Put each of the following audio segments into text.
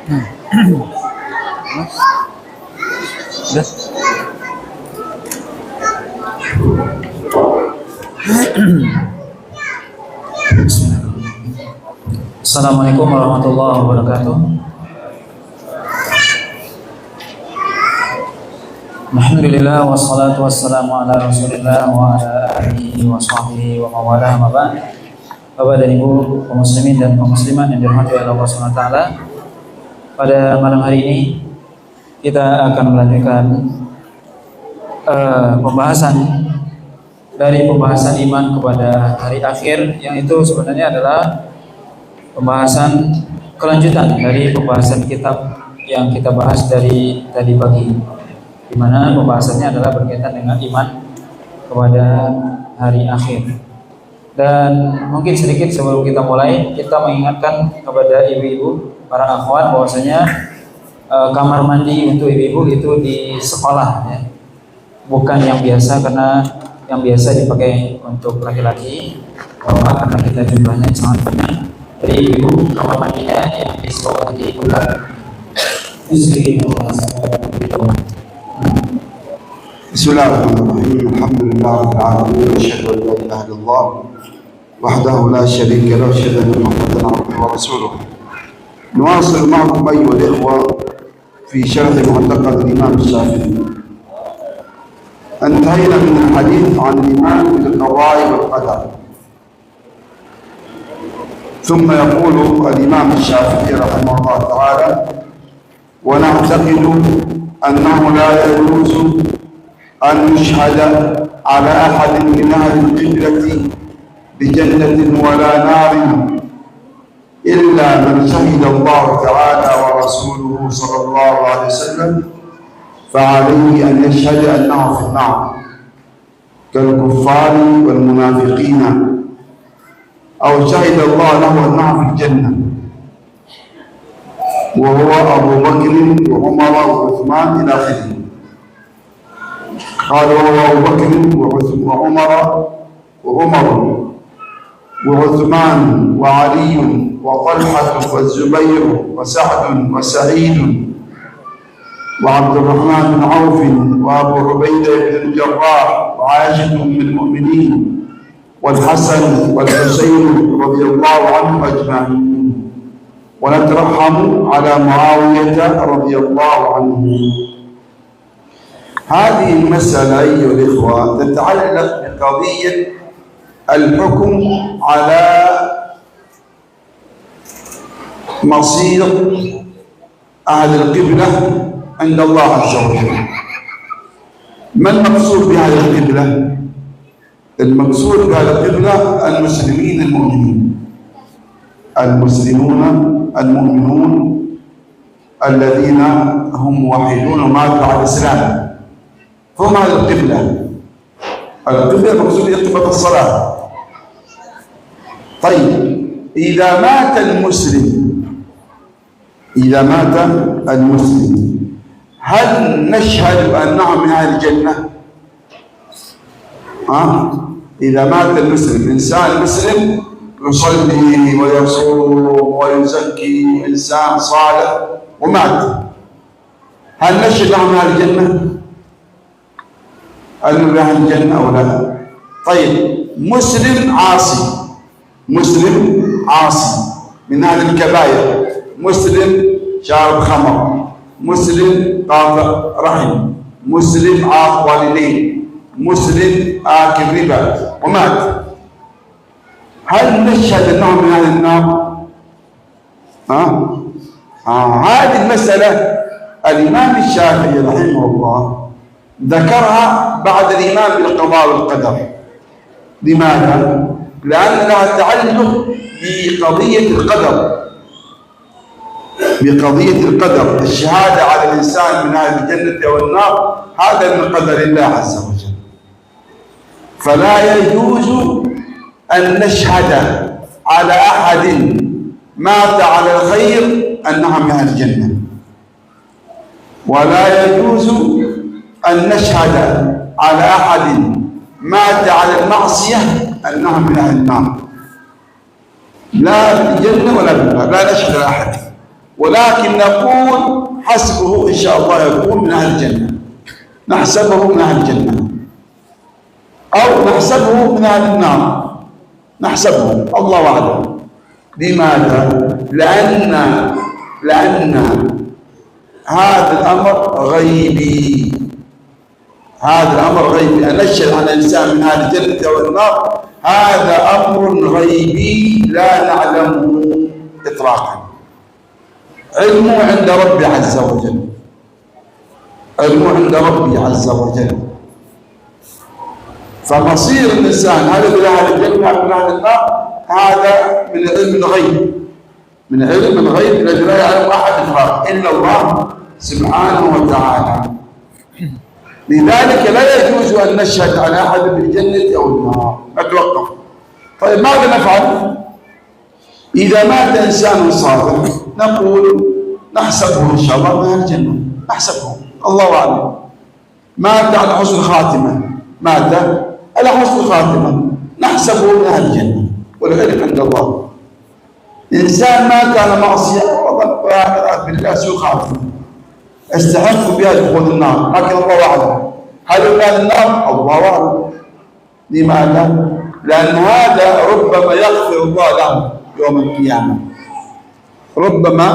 Udah. Assalamualaikum warahmatullahi wabarakatuh. Alhamdulillah wassalatu wassalamu ala Rasulillah wa ala alihi wa sahbihi wa mawalah ma ba'd. Bapak dan Ibu kaum muslimin dan kaum muslimat yang dirahmati oleh Allah Subhanahu wa taala. Pada malam hari ini kita akan melanjutkan pembahasan dari pembahasan iman kepada hari akhir, yang itu sebenarnya adalah pembahasan kelanjutan dari pembahasan kitab yang kita bahas dari tadi pagi, di mana pembahasannya adalah berkaitan dengan iman kepada hari akhir. Dan mungkin sedikit sebelum kita mulai, kita mengingatkan kepada ibu-ibu, para akhwat, bahwasanya kamar mandi untuk ibu-ibu itu di sekolah, ya. Bukan yang biasa, karena yang biasa dipakai untuk laki-laki, karena kita jumlahnya sangat banyak. Jadi ibu kamar mandinya yang di sekolah dibuka. Bismillahirrahmanirrahim. Alhamdulillahirabbil alamin. Asyhadu an la ilaha illallah wahdahu la syarika lahu wa asyhadu anna Muhammadan abduhu wa rasuluh. نواصل معكم أيها الإخوة في شرح معتقد الإمام الشافعي. انتهينا من الحديث عن الإيمان بالقضاء والقدر، ثم يقول الإمام الشافعي رحمه الله تعالى: ونعتقد أنه لا يجوز أن نشهد على أحد من أهل القبلة بجنة ولا نار إلا من شهد الله تعالى ورسوله صلى الله عليه وسلم، فعليه أن يشهد أنه في النار كالكفار والمنافقين، أو شهد الله له أنه في الجنة وهو أبو بكر وعمر وعثمان إلى آخره. قال وهو أبو بكر وعمر وعثمان وعلي وطلحة والزبير وسعد وسعيد وعبد الرحمن بن عوف وأبو عبيدة بن الجراح وعائشة أم المؤمنين والحسن والحسين رضي الله عنهم أجمعين، ونترحم على معاوية رضي الله عنه. هذه المسألة أيها الإخوة تتعلق بقضية الحكم على مصير أهل القبلة عند الله عز وجل. ما المقصود بهذه القبلة؟ المقصود بهذه القبلة المسلمين المؤمنين، المسلمون المؤمنون الذين هم موحدون وماتوا على الإسلام، هم هذه القبلة. القبلة المقصود هي قبلة الصلاة. طيب، إذا مات المسلم هل نشهد أنه من أهل الجنة؟ إذا مات المسلم، إنسان مسلم يصلي ويصوم ويزكي، إنسان صالح ومات، هل نشهد أنه من أهل الجنة؟ هل من أهل الجنة أو لا؟ طيب، مسلم عاصي من أهل الكبائر، مسلم شارب خمر، مسلم قاطع رحم، مسلم عاق والدين، مسلم آكل ربا ومات، هل نشهد أنه من أهل النار؟ هذه المسألة الإمام الشافعي رحمه الله ذكرها بعد الإيمان بالقضاء والقدر. لماذا؟ لأن لها تعلق بقضية القدر، الشهادة على الإنسان من أهل الجنة أو النار، هذا من قدر الله عز وجل. فلا يجوز أن نشهد على أحد مات على الخير أنه من أهل الجنة، ولا يجوز أن نشهد على أحد مات على المعصية أنه من أهل النار، لا في الجنة ولا في النار، لا نشهد على أحد. ولكن نقول حسبه إن شاء الله يكون من أهل الجنة، نحسبه من أهل الجنة أو نحسبه من أهل النار، نحسبه الله أعلم. لماذا؟ لأن هذا الأمر غيبي، هذا الأمر غيبي. أن نشهد على الإنسان من أهل الجنة أو النار هذا أمر غيبي لا نعلمه إطلاقا، علمه عند ربي عز وجل، علمه عند ربي عز وجل. فمصير الإنسان هل من أهل الجنة أو من أهل النار هذا من علم الغيب، من علم الغيب الذي لا يعلم أحد إلا الله سبحانه وتعالى. لذلك لا يجوز أن نشهد على أحد بالجنة أو النار، نتوقف. طيب ماذا نفعل؟ إذا مات إنسان صالح نقول نحسبه إن شاء الله من أهل الجنة، نحسبه الله أعلم. مات على حسن خاتمة، مات على حسن خاتمة، نحسبه من أهل الجنة والعلم عند الله. إنسان مات على معصية والعياذ بالله سوء خاتمة استحق بها دخول النار، لكن الله أعلم هل من أهل النار؟ الله أعلم. لماذا؟ لأن هذا ربما يغفر الله له يوم القيامة، ربما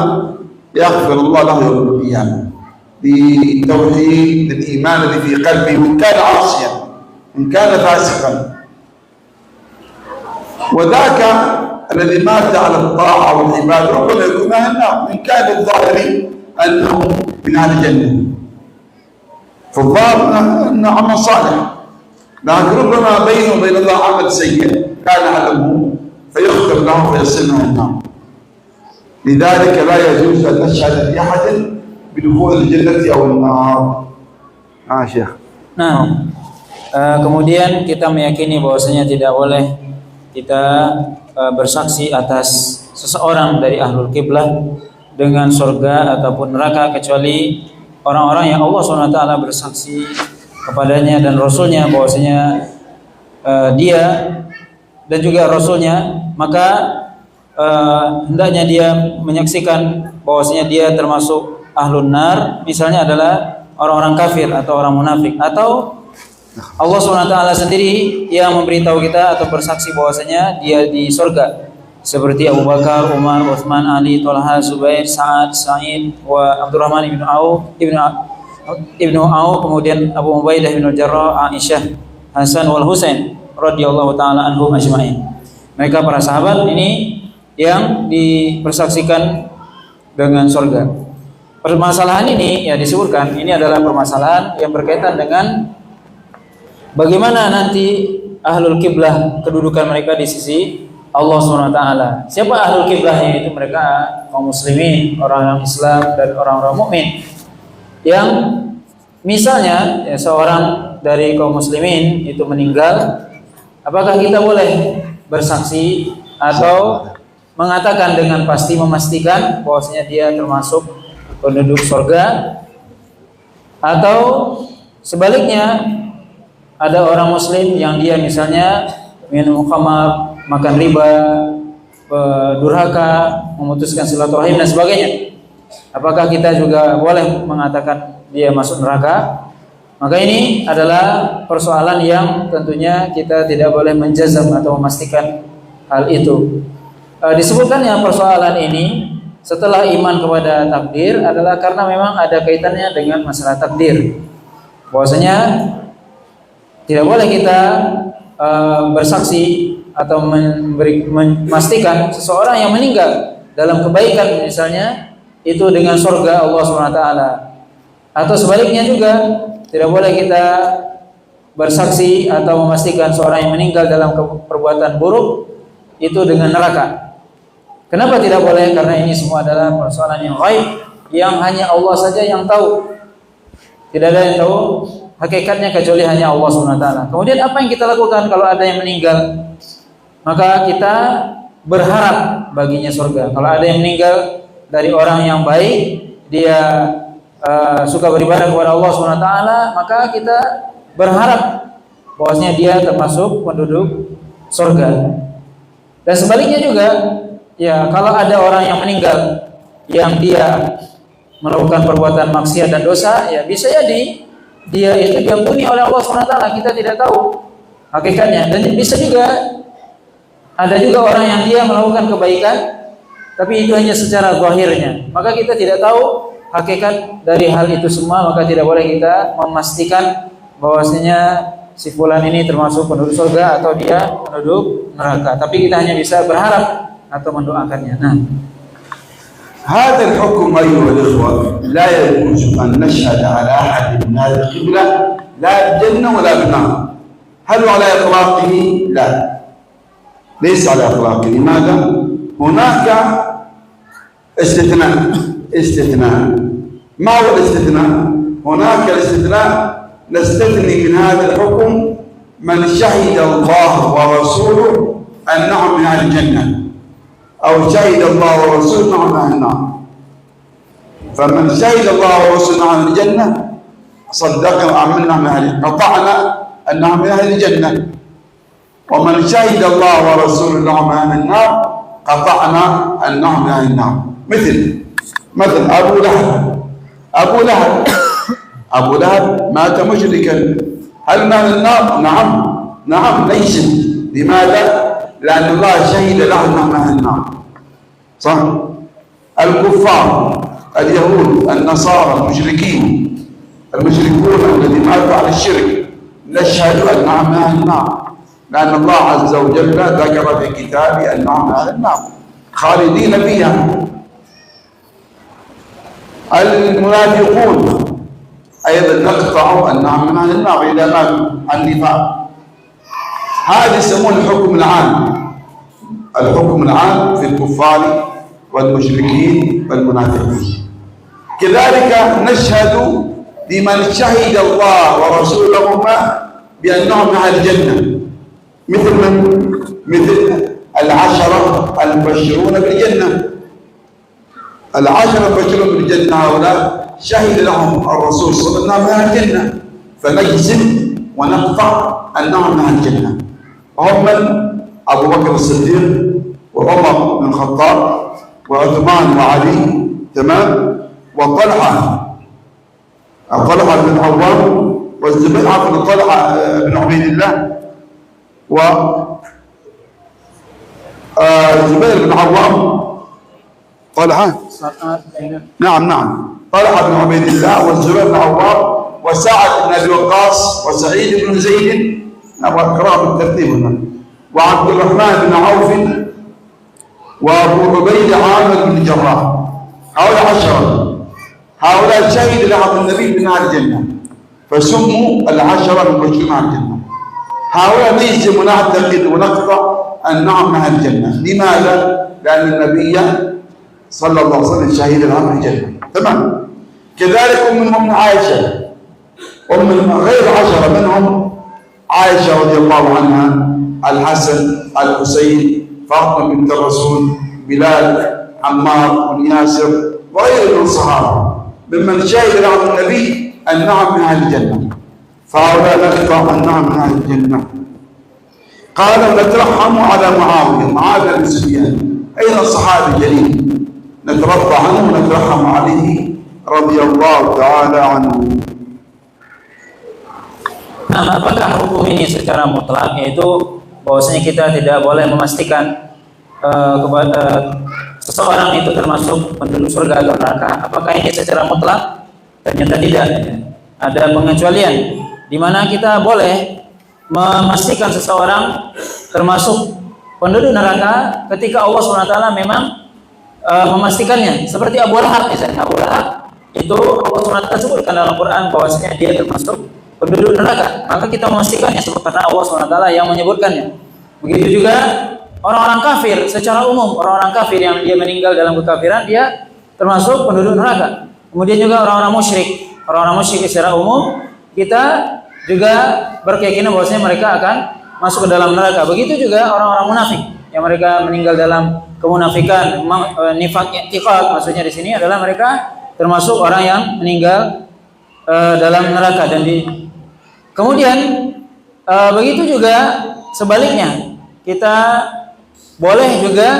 يغفر الله له يوم القيامة بتوحيد الإيمان الذي في قلبه، إن كان عاصيا إن كان فاسقا. وذاك الذي مات على الطاعة والعبادة ربما يكون أهل النار، إن كان الظاهر أنه من أهل الجنة، فالظاهر أنه عمل صالح، لكن ربما بينه وبين الله عمل سيء كان يعلمه فيغفر له فيصلنا النار. لذلك لا يجوز أن نشهد لأحد بدخول الجنة أو النار. شيخ. Nah, kemudian kita meyakini bahwasanya tidak boleh kita bersaksi atas seseorang dari ahlul kiblah dengan surga ataupun neraka kecuali orang-orang yang Allah SWT bersaksi kepadanya dan Rasulnya bahwasanya dia dan juga Rasulnya, maka hendaknya dia menyaksikan bahwasanya dia termasuk ahlun nar, misalnya adalah orang-orang kafir atau orang munafik, atau Allah SWT sendiri yang memberitahu kita atau bersaksi bahwasanya dia di surga, seperti Abu Bakar, Umar, Utsman, Ali, Thalha, Zubair, Sa'ad, Sa'id, wa Abdurrahman ibnu Auf, kemudian Abu Ubaidah bin Jarrah, Aisyah, Hasan wal Husain radhiyallahu taala anhum ajma'in. Mereka para sahabat ini yang dipersaksikan dengan surga. Permasalahan ini ya disebutkan ini adalah permasalahan yang berkaitan dengan bagaimana nanti ahlul kiblah kedudukan mereka di sisi Allah SWT. Siapa ahlul kiblahnya? Itu mereka kaum muslimin, orang-orang Islam dan orang-orang mukmin. Yang misalnya ya, seorang dari kaum muslimin itu meninggal, apakah kita boleh bersaksi atau mengatakan dengan pasti memastikan bahwasanya dia termasuk penduduk surga? Atau sebaliknya, ada orang muslim yang dia misalnya minum khamar, makan riba, durhaka, memutuskan silaturahim dan sebagainya, apakah kita juga boleh mengatakan dia masuk neraka? Maka ini adalah persoalan yang tentunya kita tidak boleh menjazam atau memastikan hal itu. Disebutkannya persoalan ini setelah iman kepada takdir adalah karena memang ada kaitannya dengan masalah takdir. Bahwasanya tidak boleh kita bersaksi atau memastikan seseorang yang meninggal dalam kebaikan misalnya itu dengan surga Allah SWT, atau sebaliknya juga tidak boleh kita bersaksi atau memastikan seorang yang meninggal dalam perbuatan buruk itu dengan neraka. Kenapa tidak boleh? Karena ini semua adalah persoalan yang ghaib yang hanya Allah saja yang tahu. Tidak ada yang tahu hakikatnya kecuali hanya Allah SWT. Kemudian apa yang kita lakukan kalau ada yang meninggal? Maka kita berharap baginya surga. Kalau ada yang meninggal dari orang yang baik, dia suka beribadah kepada Allah SWT, maka kita berharap bahwasanya dia termasuk penduduk surga. Dan sebaliknya juga, ya kalau ada orang yang meninggal yang dia melakukan perbuatan maksiat dan dosa, ya bisa jadi dia itu diampuni oleh Allah SWT, kita tidak tahu hakikatnya. Dan bisa juga ada juga orang yang dia melakukan kebaikan tapi itu hanya secara zahirnya, maka kita tidak tahu hakikat dari hal itu semua, maka tidak boleh kita memastikan bahwasanya si fulan ini termasuk penduduk surga atau dia penduduk neraka, tapi kita hanya bisa berharap atau mendoakannya. Nah, هذا الحكم أيها الإخوة لا يجوز أن نشهد على أحد من هذه القبلة لا بالجنة ولا بالنار. هل على إطلاقه؟ لا، ليس على إطلاقه. لماذا؟ هناك استثناء. ما هو الاستثناء؟ هناك الاستثناء نستثني من هذا الحكم من شهد الله ورسوله أنهم من أهل الجنة، أو شهد الله ورسوله أنهم من أهل النار. فمن شهد الله ورسوله أنهم من أهل الجنة صدقنا وعملنا من أهل، قطعنا أنهم من أهل الجنة. ومن شهد الله ورسوله أنهم من أهل النار قطعنا أنهم من أهل النار. مثل أبو لهب مات مشركا، هل من أهل النار؟ نعم ليس. لماذا؟ لأن الله شهد له أنهم من أهل النار. صح؟ الكفار اليهود النصارى المشركون الذين ماتوا على الشرك نشهد أنهم من أهل النار، لأن الله عز وجل ذكر في كتابه أنهم من أهل النار خالدين فيها. المنافقون أيضا نقطع أنهم من أهل النار إذا ماتوا عن النفاق. هذا يسمونه الحكم العام في الكفار والمشركين والمنافقين. كذلك نشهد لمن شهد الله ورسولهما بأنهم من أهل الجنة، مثل العشرة المبشرون بالجنة. العشرة المبشرون بالجنة هؤلاء شهد لهم الرسول صلى الله عليه وسلم أنهم من أهل الجنة، فنجزم ونقطع أنهم من أهل الجنة. وهم من؟ أبو بكر الصديق وعمر بن الخطاب وعثمان وعلي، تمام، وطلحة بن عوام والزبير بن طلحة بن عبيد الله وزبير بن عوام طلحة، نعم طلحة بن عبيد الله والزبير بن عوام وسعد بن أبي وقاص وسعيد بن زيد، وأقرأ بالترتيب هنا، وعبد الرحمن بن عوف وأبو عبيدة عامر بن الجراح. هؤلاء 10، هؤلاء شهد لهم النبي من أهل الجنة فسموا العشرة المبشرين على الجنة. هؤلاء ليس نعتقد ونقطع أنهم من أهل الجنة. لماذا؟ لأن النبي صلى الله عليه وسلم شهد لهم الجنة، تمام. كذلك أم عائشة، غير 10 منهم عائشة رضي الله عنها، الحسن، الحسين، فاطمة بنت الرسول، بلال، عمار بن ياسر وغيرهم من الصحابة ممن شهد لهم النبي أنهم من أهل الجنة، فهؤلاء نقطع أنهم من أهل الجنة. قالوا نترحم على معاوية بن سفيان، أيضا صحابي جليل، نترضى عنه ونترحم عليه رضي الله تعالى عنه. Nah, apakah hukum ini secara mutlak, yaitu bahwasanya kita tidak boleh memastikan kepada seseorang itu termasuk penduduk surga atau neraka? Apakah ini secara mutlak? Ternyata tidak. Ada pengecualian di mana kita boleh memastikan seseorang termasuk penduduk neraka ketika Allah SWT memang memastikannya. Seperti Abu Lahab misalnya. Abu Lahab itu Allah SWT sebutkan dalam Quran bahwasanya dia termasuk penduduk neraka, maka kita memastikannya karena Allah SWT yang menyebutkannya. Begitu juga orang-orang kafir secara umum, orang-orang kafir yang dia meninggal dalam kekafiran, dia termasuk penduduk neraka. Kemudian juga orang-orang musyrik secara umum, kita juga berkeyakinan bahwasanya mereka akan masuk ke dalam neraka. Begitu juga orang-orang munafik yang mereka meninggal dalam kemunafikan, nifaq i'tiqad, maksudnya di sini adalah mereka termasuk orang yang meninggal dalam neraka. Dan kemudian begitu juga sebaliknya, kita boleh juga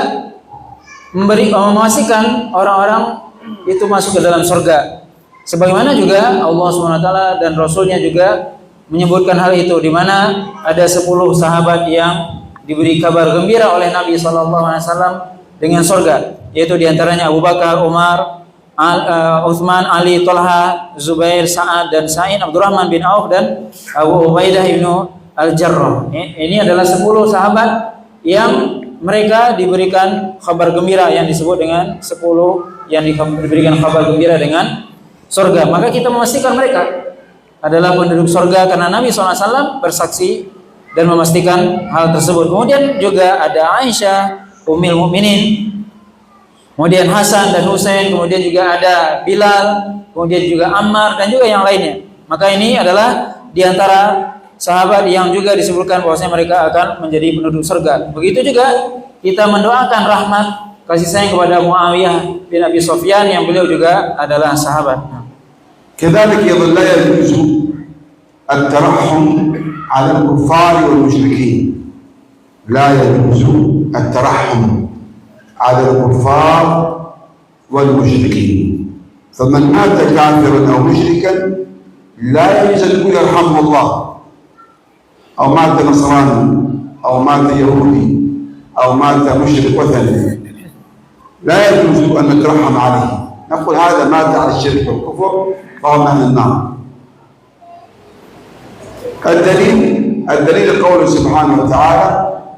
memastikan orang-orang itu masuk ke dalam surga. Sebagaimana juga Allah SWT dan Rasulnya juga menyebutkan hal itu, di mana ada 10 sahabat yang diberi kabar gembira oleh Nabi SAW dengan surga, yaitu diantaranya Abu Bakar, Umar, Uthman, Ali, Talha, Zubair, Sa'ad dan Sa'id, Abdurrahman bin Auf dan Abu Ubaidah ibnu Al-Jarrah. Ini adalah 10 sahabat yang mereka diberikan kabar gembira yang disebut dengan 10 yang diberikan kabar gembira dengan surga. Maka kita memastikan mereka adalah penduduk surga karena Nabi SAW bersaksi dan memastikan hal tersebut. Kemudian juga ada Aisyah, Ummul Mukminin, kemudian Hasan dan Husain, kemudian juga ada Bilal, kemudian juga Ammar dan juga yang lainnya. Maka ini adalah diantara sahabat yang juga disebutkan bahwasanya mereka akan menjadi penduduk surga. Begitu juga kita mendoakan rahmat kasih sayang kepada Muawiyah bin Abi Sufyan yang beliau juga adalah sahabat. كذلك أيضا لا يجوز الترحم على الكفار والمشركين. لا يجوز الترحم على الكفار والمشركين. فمن مات كافرا أو مشركا لا يجوز أن يقول يرحمه الله، أو مات نصراني أو مات يهودي أو مات مشرك وثني، لا يجوز أن نترحم عليه، نقول هذا مات على الشرك والكفر فهو من النار. الدليل قوله سبحانه وتعالى: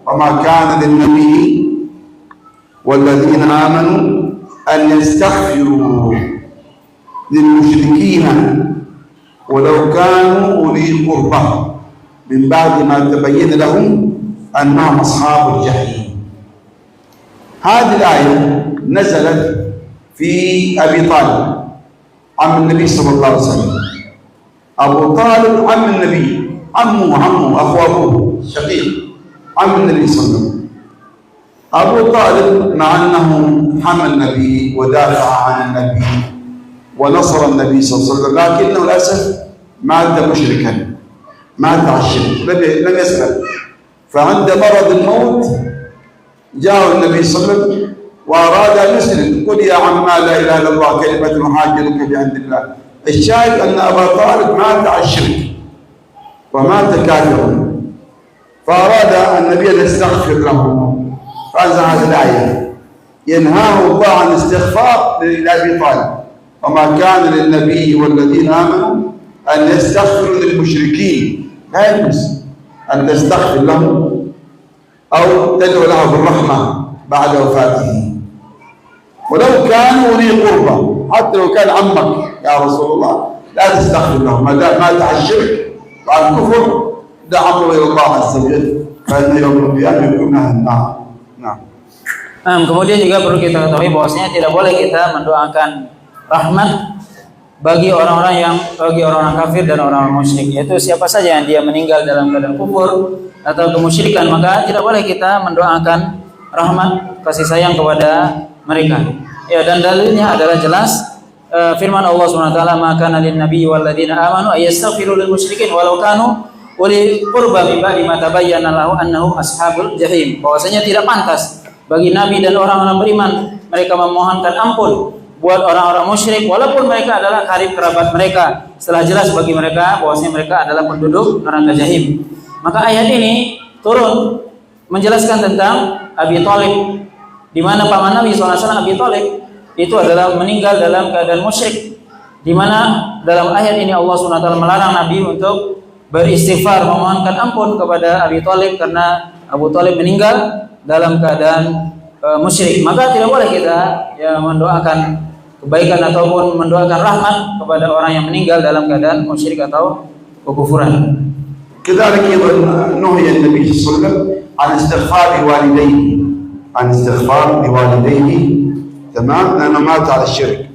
وما كان للنبي والذين آمنوا أن يستغفروا للمشركين ولو كانوا أولي قربى من بعد ما تبين لهم أنهم أصحاب الجحيم. هذه الآية نزلت في أبي طالب عم النبي صلى الله عليه وسلم. أبو طالب عم النبي، عمه أخو أبوه شقيق، عم النبي صلى الله عليه وسلم. أبو طالب مع أنه حمى النبي ودافع عن النبي ونصر النبي صلى الله عليه وسلم، لكنه للأسف مات مشركا، مات على الشرك، لم يسلم. فعند مرض الموت جاء النبي صلى الله عليه وسلم وأراد أن يسلم، قل يا عم لا إله إلا الله كلمة أحاجلك بعند الله. الشاهد أن أبا طالب مات على الشرك ومات كافرا، فأراد النبي أن يستغفر له، فأنزل هذه الآية ينهاه الله عن الاستغفار لأبي طالب: وما كان للنبي والذين آمنوا أن يستغفروا للمشركين. لا يجوز أن تستغفر لهم أو تدعو له بالرحمة بعد وفاته، ولو كانوا أولي قربى، حتى لو كان عمك يا رسول الله لا تستغفر لهم، ما دام مات على الشرك وعلى الكفر دع أمره إلى الله عز وجل، فإن يوم القيامة يكون أهل النار. نعم. Kemudian juga perlu kita ketahui bahwasanya tidak boleh kita mendoakan rahmat bagi orang-orang kafir dan orang-orang musyrik, yaitu siapa saja yang dia meninggal dalam keadaan kufur atau kemusyrikan, maka tidak boleh kita mendoakan rahmat kasih sayang kepada mereka. Ya, dan dalilnya adalah jelas firman Allah SWT: "Maka lin nabi wal ladzina amanu ayastaghfiru lil musyrikin walau kanu uli qurba min ba'di ma tabayyana lahu annahum ashabul jahim." Bahwasanya tidak pantas bagi nabi dan orang-orang beriman mereka memohonkan ampun buat orang-orang musyrik walaupun mereka adalah karib kerabat mereka, setelah jelas bagi mereka bahwasanya mereka adalah penduduk neraka jahim. Maka ayat ini turun menjelaskan tentang Abi Thalib, di mana paman Nabi SAW Abi Thalib itu adalah meninggal dalam keadaan musyrik, di mana dalam ayat ini Allah SWT melarang Nabi untuk beristighfar, memohonkan ampun kepada Abi Thalib karena Abu Thalib meninggal dalam keadaan musyrik. Maka tidak boleh kita mendoakan kebaikan ataupun mendoakan rahmat kepada orang yang meninggal dalam keadaan musyrik atau kekufuran. كذلك أيضا نهي النبي صلى الله عليه وسلم عن استغفار والديه، تمام، لأنه مات على الشرك.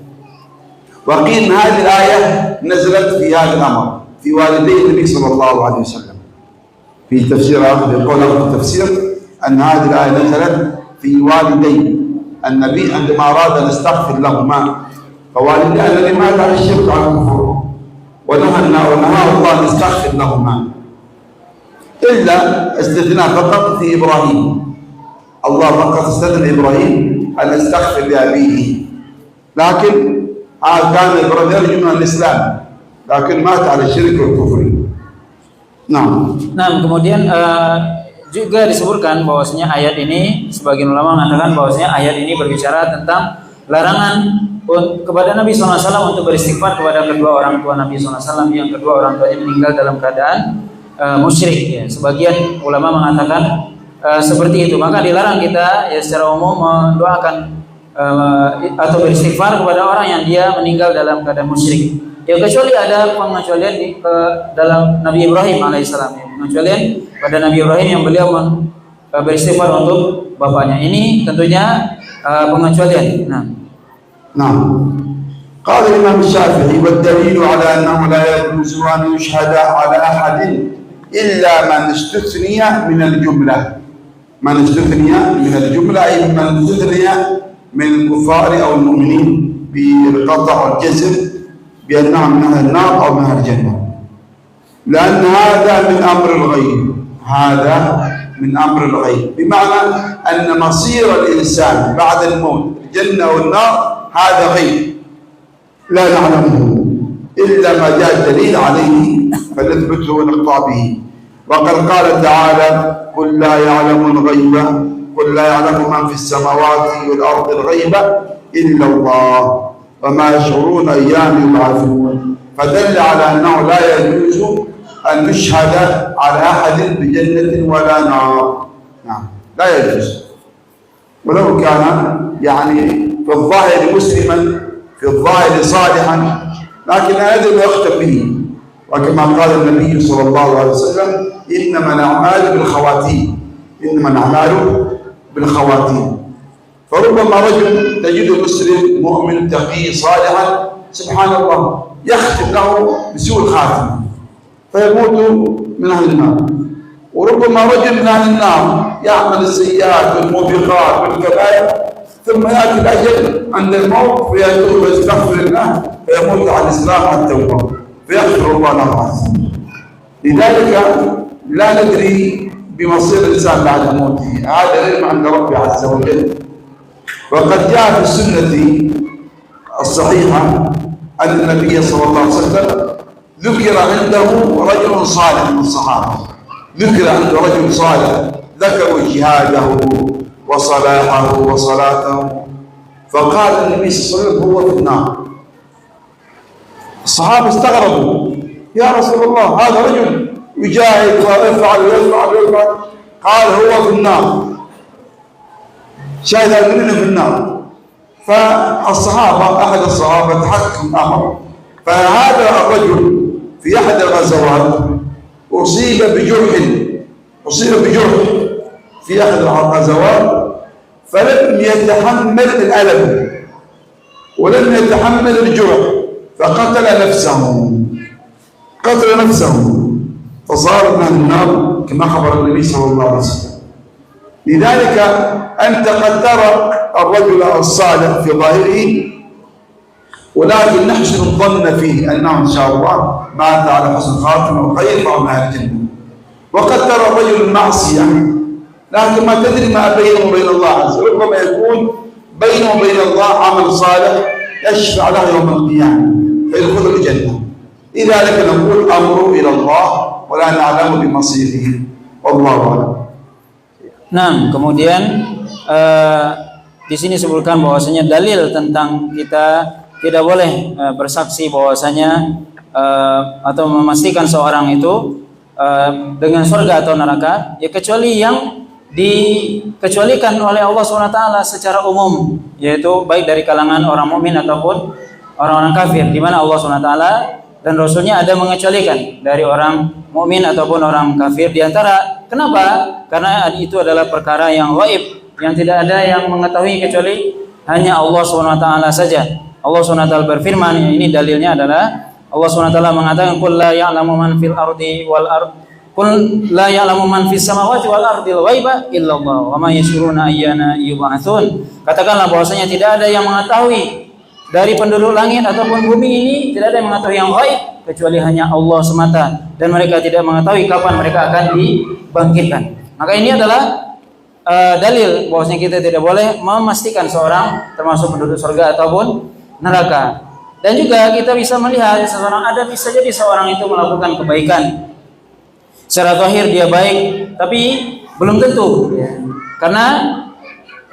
وقيل إن هذه الآية نزلت في هذا الأمر في والدي النبي صلى الله عليه وسلم. في تفسير آخر يقول في التفسير أن هذه الآية نزلت في والدي النبي عندما أراد أن يستغفر لهما، فوالدي الذي مات على الشرك وعلى الكفر، ونهى الله أن يستغفر لهما، إلا استثناء فقط في إبراهيم. الله فقط استثنى إبراهيم أن أستغفر لأبيه، لكن كان إبراهيم يرجو من الإسلام لكن مات على الشرك والكفر. نعم. Nah, kemudian juga disebutkan bahwasanya ayat ini, sebagian ulama mengatakan bahwasanya ayat ini berbicara tentang larangan kepada Nabi SAW untuk beristighfar kepada kedua orang tua Nabi SAW yang kedua orang tuanya meninggal dalam keadaan musyrik. Ya. Sebagian ulama mengatakan seperti itu. Maka dilarang kita ya secara umum mendoakan atau beristighfar kepada orang yang dia meninggal dalam keadaan musyrik. Ya kecuali ada pengecualian di dalam Nabi Ibrahim alaihissalam. Ya. Pengecualian pada Nabi Ibrahim yang beliau beristighfar untuk bapaknya. Ini tentunya pengecualian. نعم. قال الإمام الشافعي: والدليل على أنه لا يجوز أن يشهد على أحد إلا من استثني من الجملة. من استثني من الجملة أي من استثني من الكفار أو المؤمنين بالقطع والجزم بأنهم من أهل النار أو من أهل الجنة، لأن هذا من أمر الغيب. هذا من أمر الغيب، بمعنى أن مصير الإنسان بعد الموت الجنة والنار هذا غيب لا نعلمه إلا ما جاء الدليل عليه فنثبته ونقطع به. وقد قال تعالى: قل لا يعلم الغيب قل لا يعلم من في السماوات والأرض الغيب إلا الله وما يشعرون أيام يبعثون. فدل على أنه لا يجوز أن نشهد على أحد بجنة ولا نار. نعم، لا يجوز. ولو كان يعني في الظاهر مسلما في الظاهر صالحا لكن هذا لا يختم به، وكما قال النبي صلى الله عليه وسلم: إنما الأعمال بالخواتيم. إنما الأعمال بالخواتيم. فربما رجل تجد مسلم مؤمن تقي صالحا سبحان الله يختم له بسوء الخاتمة فيموت من أهل النار، وربما رجل من أهل النار يعمل السيئات والموبقات والكبائر ثم يأتي الأجل عند الموت فيتوب ويستغفر الله فيموت على الإسلام والتوبة فيغفر الله له عز وجل. لذلك لا ندري بمصير الإنسان بعد موته، هذا علم عند ربي عز وجل. وقد جاء في السنة الصحيحة أن النبي صلى الله عليه وسلم ذكر عنده رجل صالح من الصحابة، ذكر عنده رجل صالح ذكروا جهاده وصلاحه وصلاته، فقال النبي صلى الله عليه وسلم: هو في النار. الصحابة استغربوا: يا رسول الله هذا رجل يجاهد ويفعل ويفعل ويفعل، قال هو في النار، شاهد منه في النار. فالصحابة أحد الصحابة تحكم أمر، فهذا الرجل في أحد الغزوات أصيب بجرح في أحد الغزوات فلم يتحمل الألم ولم يتحمل الجرح فقتل نفسه فصار من النار كما خبر النبي صلى الله عليه وسلم. لذلك أنت قد ترى الرجل الصالح في ظاهره ولكن نحسن الظن فيه أنه إن شاء الله مات على حسن خاتمة وخير فهو من أهل الجنة. وقد ترى الرجل المعصية لكن ما تدري ما بينه وبين الله عز وجل، ربما يكون بينه وبين الله عمل صالح يشفع له يوم القيامة فيدخل الجنة. لذلك نقول أمره إلى الله ولا نعلم بمصيره والله أعلم. Nah, kemudian di sini disebutkan bahwasanya dalil tentang kita tidak boleh bersaksi bahwasanya atau memastikan seorang itu dengan surga atau neraka, ya kecuali yang dikecualikan oleh Allah SWT secara umum, yaitu baik dari kalangan orang mukmin ataupun orang-orang kafir, di mana Allah SWT dan Rasulnya ada mengecualikan dari orang mukmin ataupun orang kafir di antara. Kenapa? Karena itu adalah perkara yang gaib, yang tidak ada yang mengetahui kecuali hanya Allah SWT saja. Allah SWT berfirman, ini dalilnya adalah Allah SWT mengatakan: "Qul la ya'lamu man fil ardi wal ard Qul la ya'lamu man fis samawati wal ardil ghaiba illallah wa ma yashuruna ayyana yub'atsun." Katakanlah bahwasanya tidak ada yang mengetahui dari penduduk langit ataupun bumi ini, tidak ada yang mengetahui yang gaib kecuali hanya Allah semata, dan mereka tidak mengetahui kapan mereka akan dibangkitkan. Maka ini adalah dalil bahwasanya kita tidak boleh memastikan seorang termasuk penduduk surga ataupun neraka. Dan juga kita bisa melihat seseorang, ada bisa jadi seorang itu melakukan kebaikan secara zahir dia baik, tapi belum tentu ya. Karena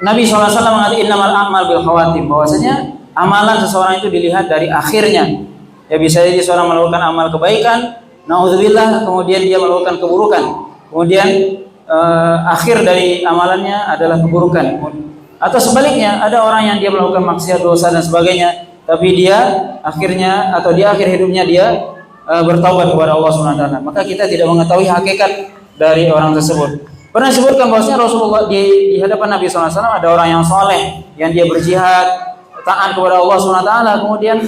Nabi SAW mengatakan innamal a'mal bil khawatim, bahwasanya amalan seseorang itu dilihat dari akhirnya. Ya bisa jadi seorang melakukan amal kebaikan, naudzubillah, kemudian dia melakukan keburukan, kemudian akhir dari amalannya adalah keburukan. Atau sebaliknya, ada orang yang dia melakukan maksiat, dosa dan sebagainya, tapi dia akhirnya atau di akhir hidupnya dia bertaubat kepada Allah SWT. Maka kita tidak mengetahui hakikat dari orang tersebut. Pernah disebutkan bahwasanya Rasulullah di hadapan Nabi SAW ada orang yang soleh, yang dia berjihad, taat kepada Allah SWT. Kemudian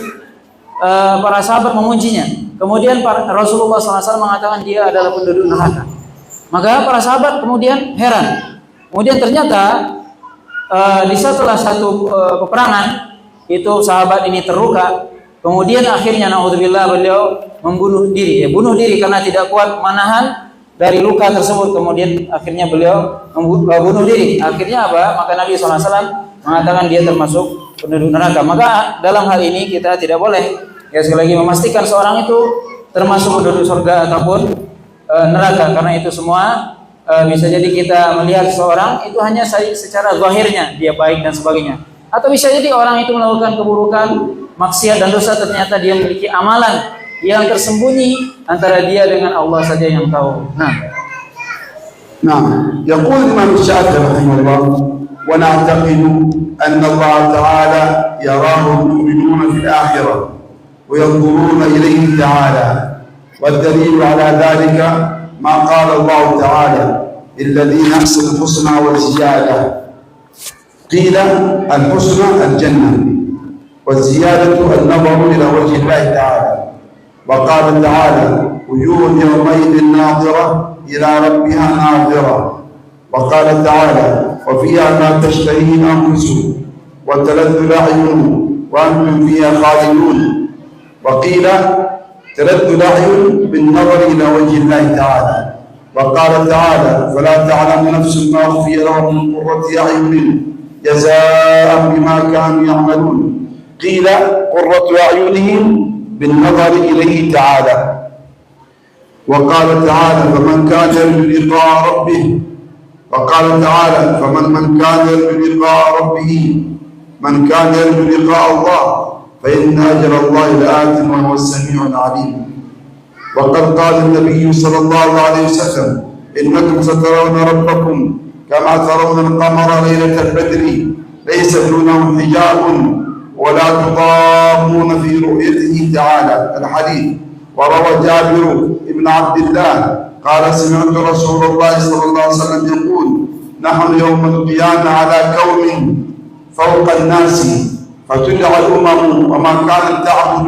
para sahabat memujinya. Kemudian Rasulullah SAW mengatakan dia adalah penduduk neraka. Maka para sahabat kemudian heran. Kemudian ternyata di setelah satu peperangan itu sahabat ini terluka. Kemudian akhirnya naudzubillah beliau membunuh diri. Bunuh diri karena tidak kuat menahan dari luka tersebut. Kemudian akhirnya beliau bunuh diri. Akhirnya apa? Maka Nabi SAW mengatakan dia termasuk penduduk neraka. Maka dalam hal ini kita tidak boleh ya sekali lagi memastikan seorang itu termasuk penduduk surga ataupun neraka, karena itu semua bisa jadi kita melihat seorang itu hanya secara zahirnya dia baik dan sebagainya. Atau bisa jadi orang itu melakukan keburukan, maksiat dan dosa, ternyata dia memiliki amalan yang tersembunyi antara dia dengan Allah saja yang tahu. نعم يقول الإمام الشافعي رحمه الله ونعتقد أن الله تعالى يراه المؤمنون في الآخرة وينظرون إليه تعالى والدليل على ذلك ما قال الله تعالى للذين أحسنوا الحسنى وزيادة قيل الحسنى الجنة والزيادة النظر إلى وجه الله تعالى وقال تعالى وجوه يومئذ ناظرة إلى ربها ناظرة وقال تعالى وفيها ما تشتهي الأنفس وتلذ الأعين وأنتم فيها خالدون وقيل تلذ الأعين بالنظر إلى وجه الله تعالى وقال تعالى فلا تعلم نفس ما أخفي لهم من قرة أعين جزاء بما كانوا يعملون قيل قرة أعينهم بالنظر إليه تعالى وقال تعالى فمن كان يرجو لقاء ربه وقال تعالى فمن كان يرجو لقاء ربه من كان يرجو لقاء الله فإن أجر الله لآت وهو السميع العليم وقد قال النبي صلى الله عليه وسلم إنكم سترون ربكم كما ترون القمر ليلة البدر ليس دونه حجاب ولا تضامون في رؤيته تعالى الحديث وروى جابر بن عبد الله قال سمعت رسول الله صلى الله عليه وسلم يقول نحن يوم القيامة على كوم فوق الناس فتدعى الأمم وما كانت تعبد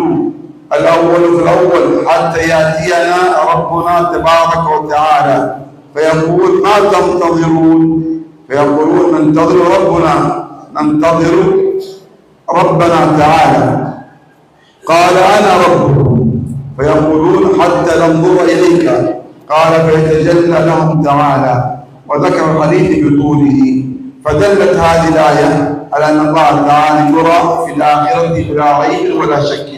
الأول في الأول حتى يأتينا ربنا تبارك وتعالى فيقول ما تنتظرون فيقولون ننتظر ربنا ننتظر ربنا تعالى قال أنا ربكم فيقولون حتى ننظر إليك قال فيتجلى لهم تعالى وذكر الحديث بطوله فدلت هذه الآية على أن الله تعالى يرى في الآخرة بلا ريب ولا شك.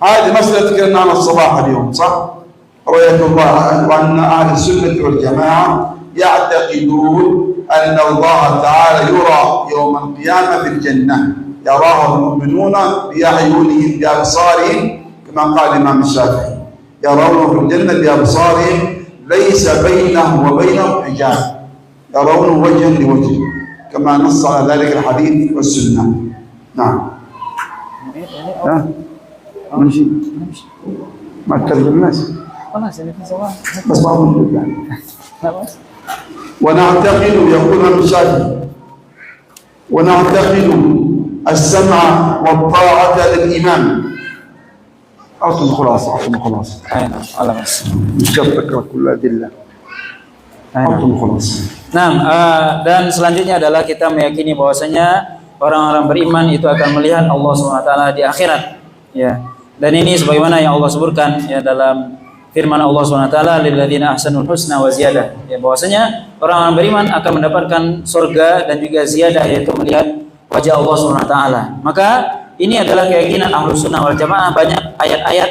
هذه مسألة تكلمنا عنها الصباح اليوم صح؟ رؤية الله وأن أهل السنة والجماعة يعتقدون أن الله تعالى يرى يوم القيامة في الجنة يراه المؤمنون بأعينهم بأبصارهم كما قال الإمام الشافعي يرونه في الجنة بأبصارهم ليس بينه وبينهم حجاب يرونه وجها لوجه كما نص على ذلك الحديث والسنة. نعم. نمشي ما تكلم الناس بس بعضهم يعني. ونعتقد يقول الشافعي ونعتقد السمع والطاعة للإمام. أصل خلاص على بس مش تقرأ كل أدلة. أصل خلاص. Nah, dan selanjutnya adalah kita meyakini bahwasanya orang-orang beriman itu akan melihat Allah SWT di akhirat. Ya. Dan ini sebagaimana yang Allah sebutkan ya dalam firman Allah SWT, lilladzina ahsanul husna wa ziyadah, ya, bahwasanya orang beriman akan mendapatkan surga dan juga ziyadah, yaitu melihat wajah Allah SWT. Maka ini adalah keyakinan Ahlus Sunnah wal Jamaah. Banyak ayat-ayat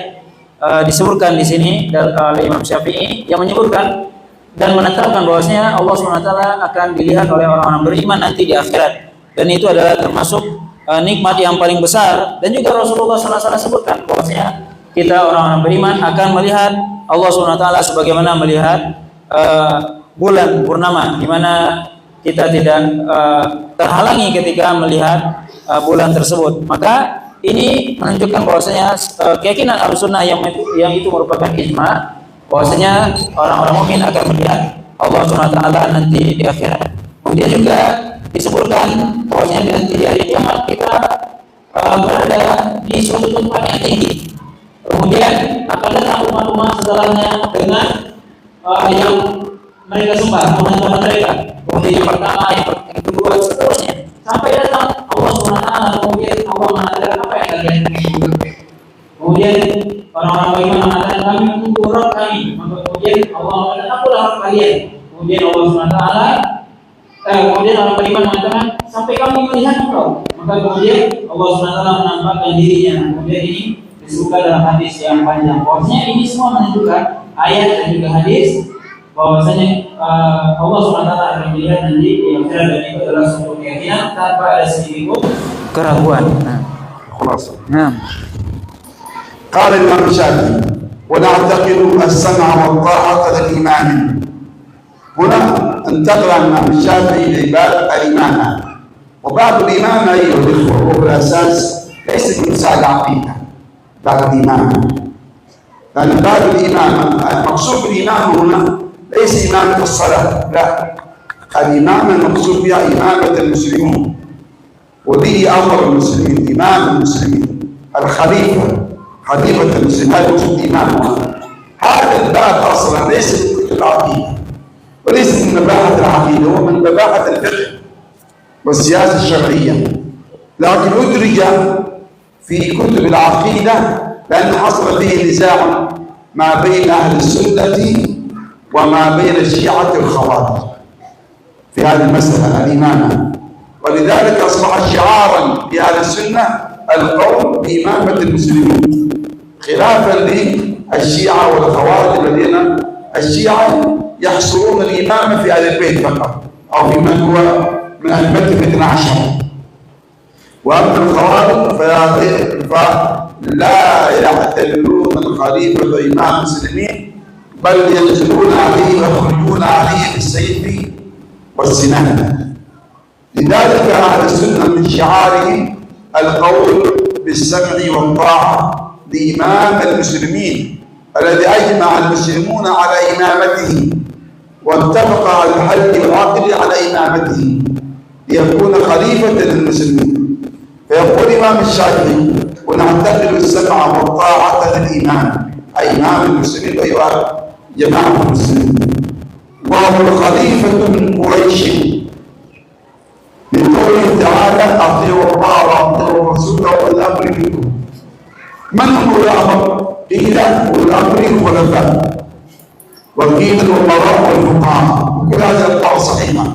disebutkan di sini oleh Imam Syafi'i yang menyebutkan dan menetapkan bahwasanya Allah SWT akan dilihat oleh orang-orang beriman nanti di akhirat, dan itu adalah termasuk nikmat yang paling besar. Dan juga Rasulullah SAW sebutkan bahwasanya kita orang-orang beriman akan melihat Allah SWT sebagaimana melihat bulan purnama, di mana kita tidak terhalangi ketika melihat bulan tersebut. Maka ini menunjukkan bahwasanya keyakinan Ahlussunnah yang itu merupakan ijma, bahwasanya orang-orang mukmin akan melihat Allah SWT nanti di akhirat. Kemudian juga disebutkan bahwasanya nanti di hari kiamat kita berada di suatu tempat yang tinggi. Kemudian akan datang umat-umat setelahnya dengan yang mereka sembah, Tuhan mereka. Kemudian yang pertama, yang kedua, seterusnya sampai datang Allah SWT. Kemudian Allah mengatakan, apa yang kalian tunggu? Kemudian orang-orang beriman mengatakan, kami menunggu Rabb kami. Maka kemudian Allah mengatakan, akulah Rabb kalian. Kemudian Allah SWT, kemudian orang beriman mengatakan, sampai kami melihat Engkau. Maka kemudian Allah SWT menampakkan dirinya. Kemudian ini disebutkan dalam hadis yang panjang. Bahwasanya ini semua menunjukkan ayat dan juga hadis bahwasanya Allah SWT akan melihat nanti di akhirat, dan itu adalah suatu keyakinan tanpa ada sedikit pun keraguan. قال الإمام الشافعي: ونعتقد السمع والطاعة للإمام. هنا انتقل الإمام الشافعي لباب الإمامة. وباب الإمامة أيها الإخوة هو بالأساس ليس بمسائل العقيدة، باب الإمامة. لأن باب الإمامة المقصود بالإمامة هنا ليس إمامة الصلاة، لا، الإمامة المقصود بها إمامة المسلمين، وبه أمر المسلمين، إمام المسلمين، الخليفة، خليفة المسلمين، هذا المقصود إمامها. هذا الباب أصلا ليس من كتب العقيدة، وليس من مباحث العقيدة، هو من مباحث الفقه والسياسة الشرعية، لكن أدرج في كتب العقيدة لأن حصل فيه نزاع ما بين أهل السنة وما بين الشيعة والخوارج في هذه المسألة الإمامة، ولذلك أصبح شعارا لأهل السنة القول بإمامة المسلمين، خلافا للشيعة والخوارج الذين الشيعة يحصرون الإمامة في أهل البيت فقط، أو في من هو من أهل البيت الاثنى عشر. وأما الخوارج فلا يعتبرون الخليفة إمام المسلمين، بل ينزلون عليه ويخرجون عليه بالسيف والسنان. لذلك أهل السنة من شعارهم القول بالسمع والطاعة لإمام المسلمين الذي أجمع المسلمون على إمامته واتفق على الحل والعقل على إمامته ليكون خليفة للمسلمين. فيقول الإمام الشافعي: ونعتقد السمع والطاعة للإمام، أي إمام المسلمين وهو جماعة المسلمين، وهو الخليفة من قريش، من قوله تعالى: أطيعوا الله وأطيعوا الرسول وأولي الأمر منكم. من هم أولي الأمر؟ قيل أولي الأمر الخلفاء، وقيل الأمراء والفقهاء، وكل هذا القول صحيحا.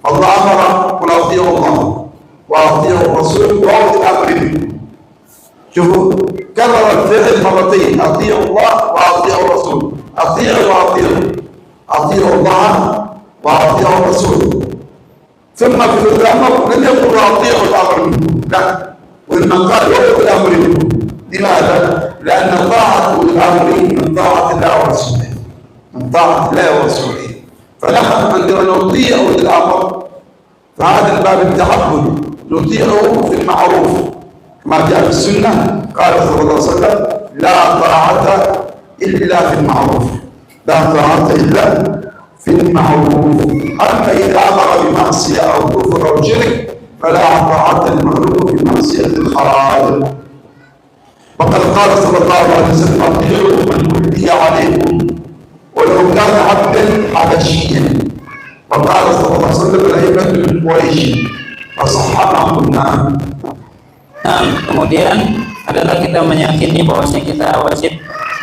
الله أمر: قل أطيعوا الله وأطيعوا الرسول وأولي الأمر منكم. شوفوا، كرر الفعل مرتين: أطيعوا الله وأطيعوا الرسول، أطيعوا وأطيعوا، أطيعوا الله وأطيعوا الرسول. ثم في الأمر لم يقل أطيعوا الأمر منكم، لا، وإنما قال أولي الأمر منكم. لماذا؟ لأن طاعة أولي الأمر من طاعة الله ورسوله، من طاعة الله ورسوله. فنحن عندما نطيع أولي الأمر فهذا الباب التعبد، نطيعه في المعروف كما جاء في السنة. قال صلى الله عليه وسلم: لا طاعة إلا في المعروف، لا طاعة إلا في المعروف. أما إذا أمر بمعصية أو كفر أو شرك فلا طاعة للمخلوق في معصية الخالق. وقد قال صلى الله عليه وسلم: أطيعوا من ولي عليكم ولو كان عبدا حبشيا. وقال صلى الله عليه وسلم: الأئمة من قريش، فصححه النعم. Nah, kemudian adalah kita meyakini bahwasanya kita wajib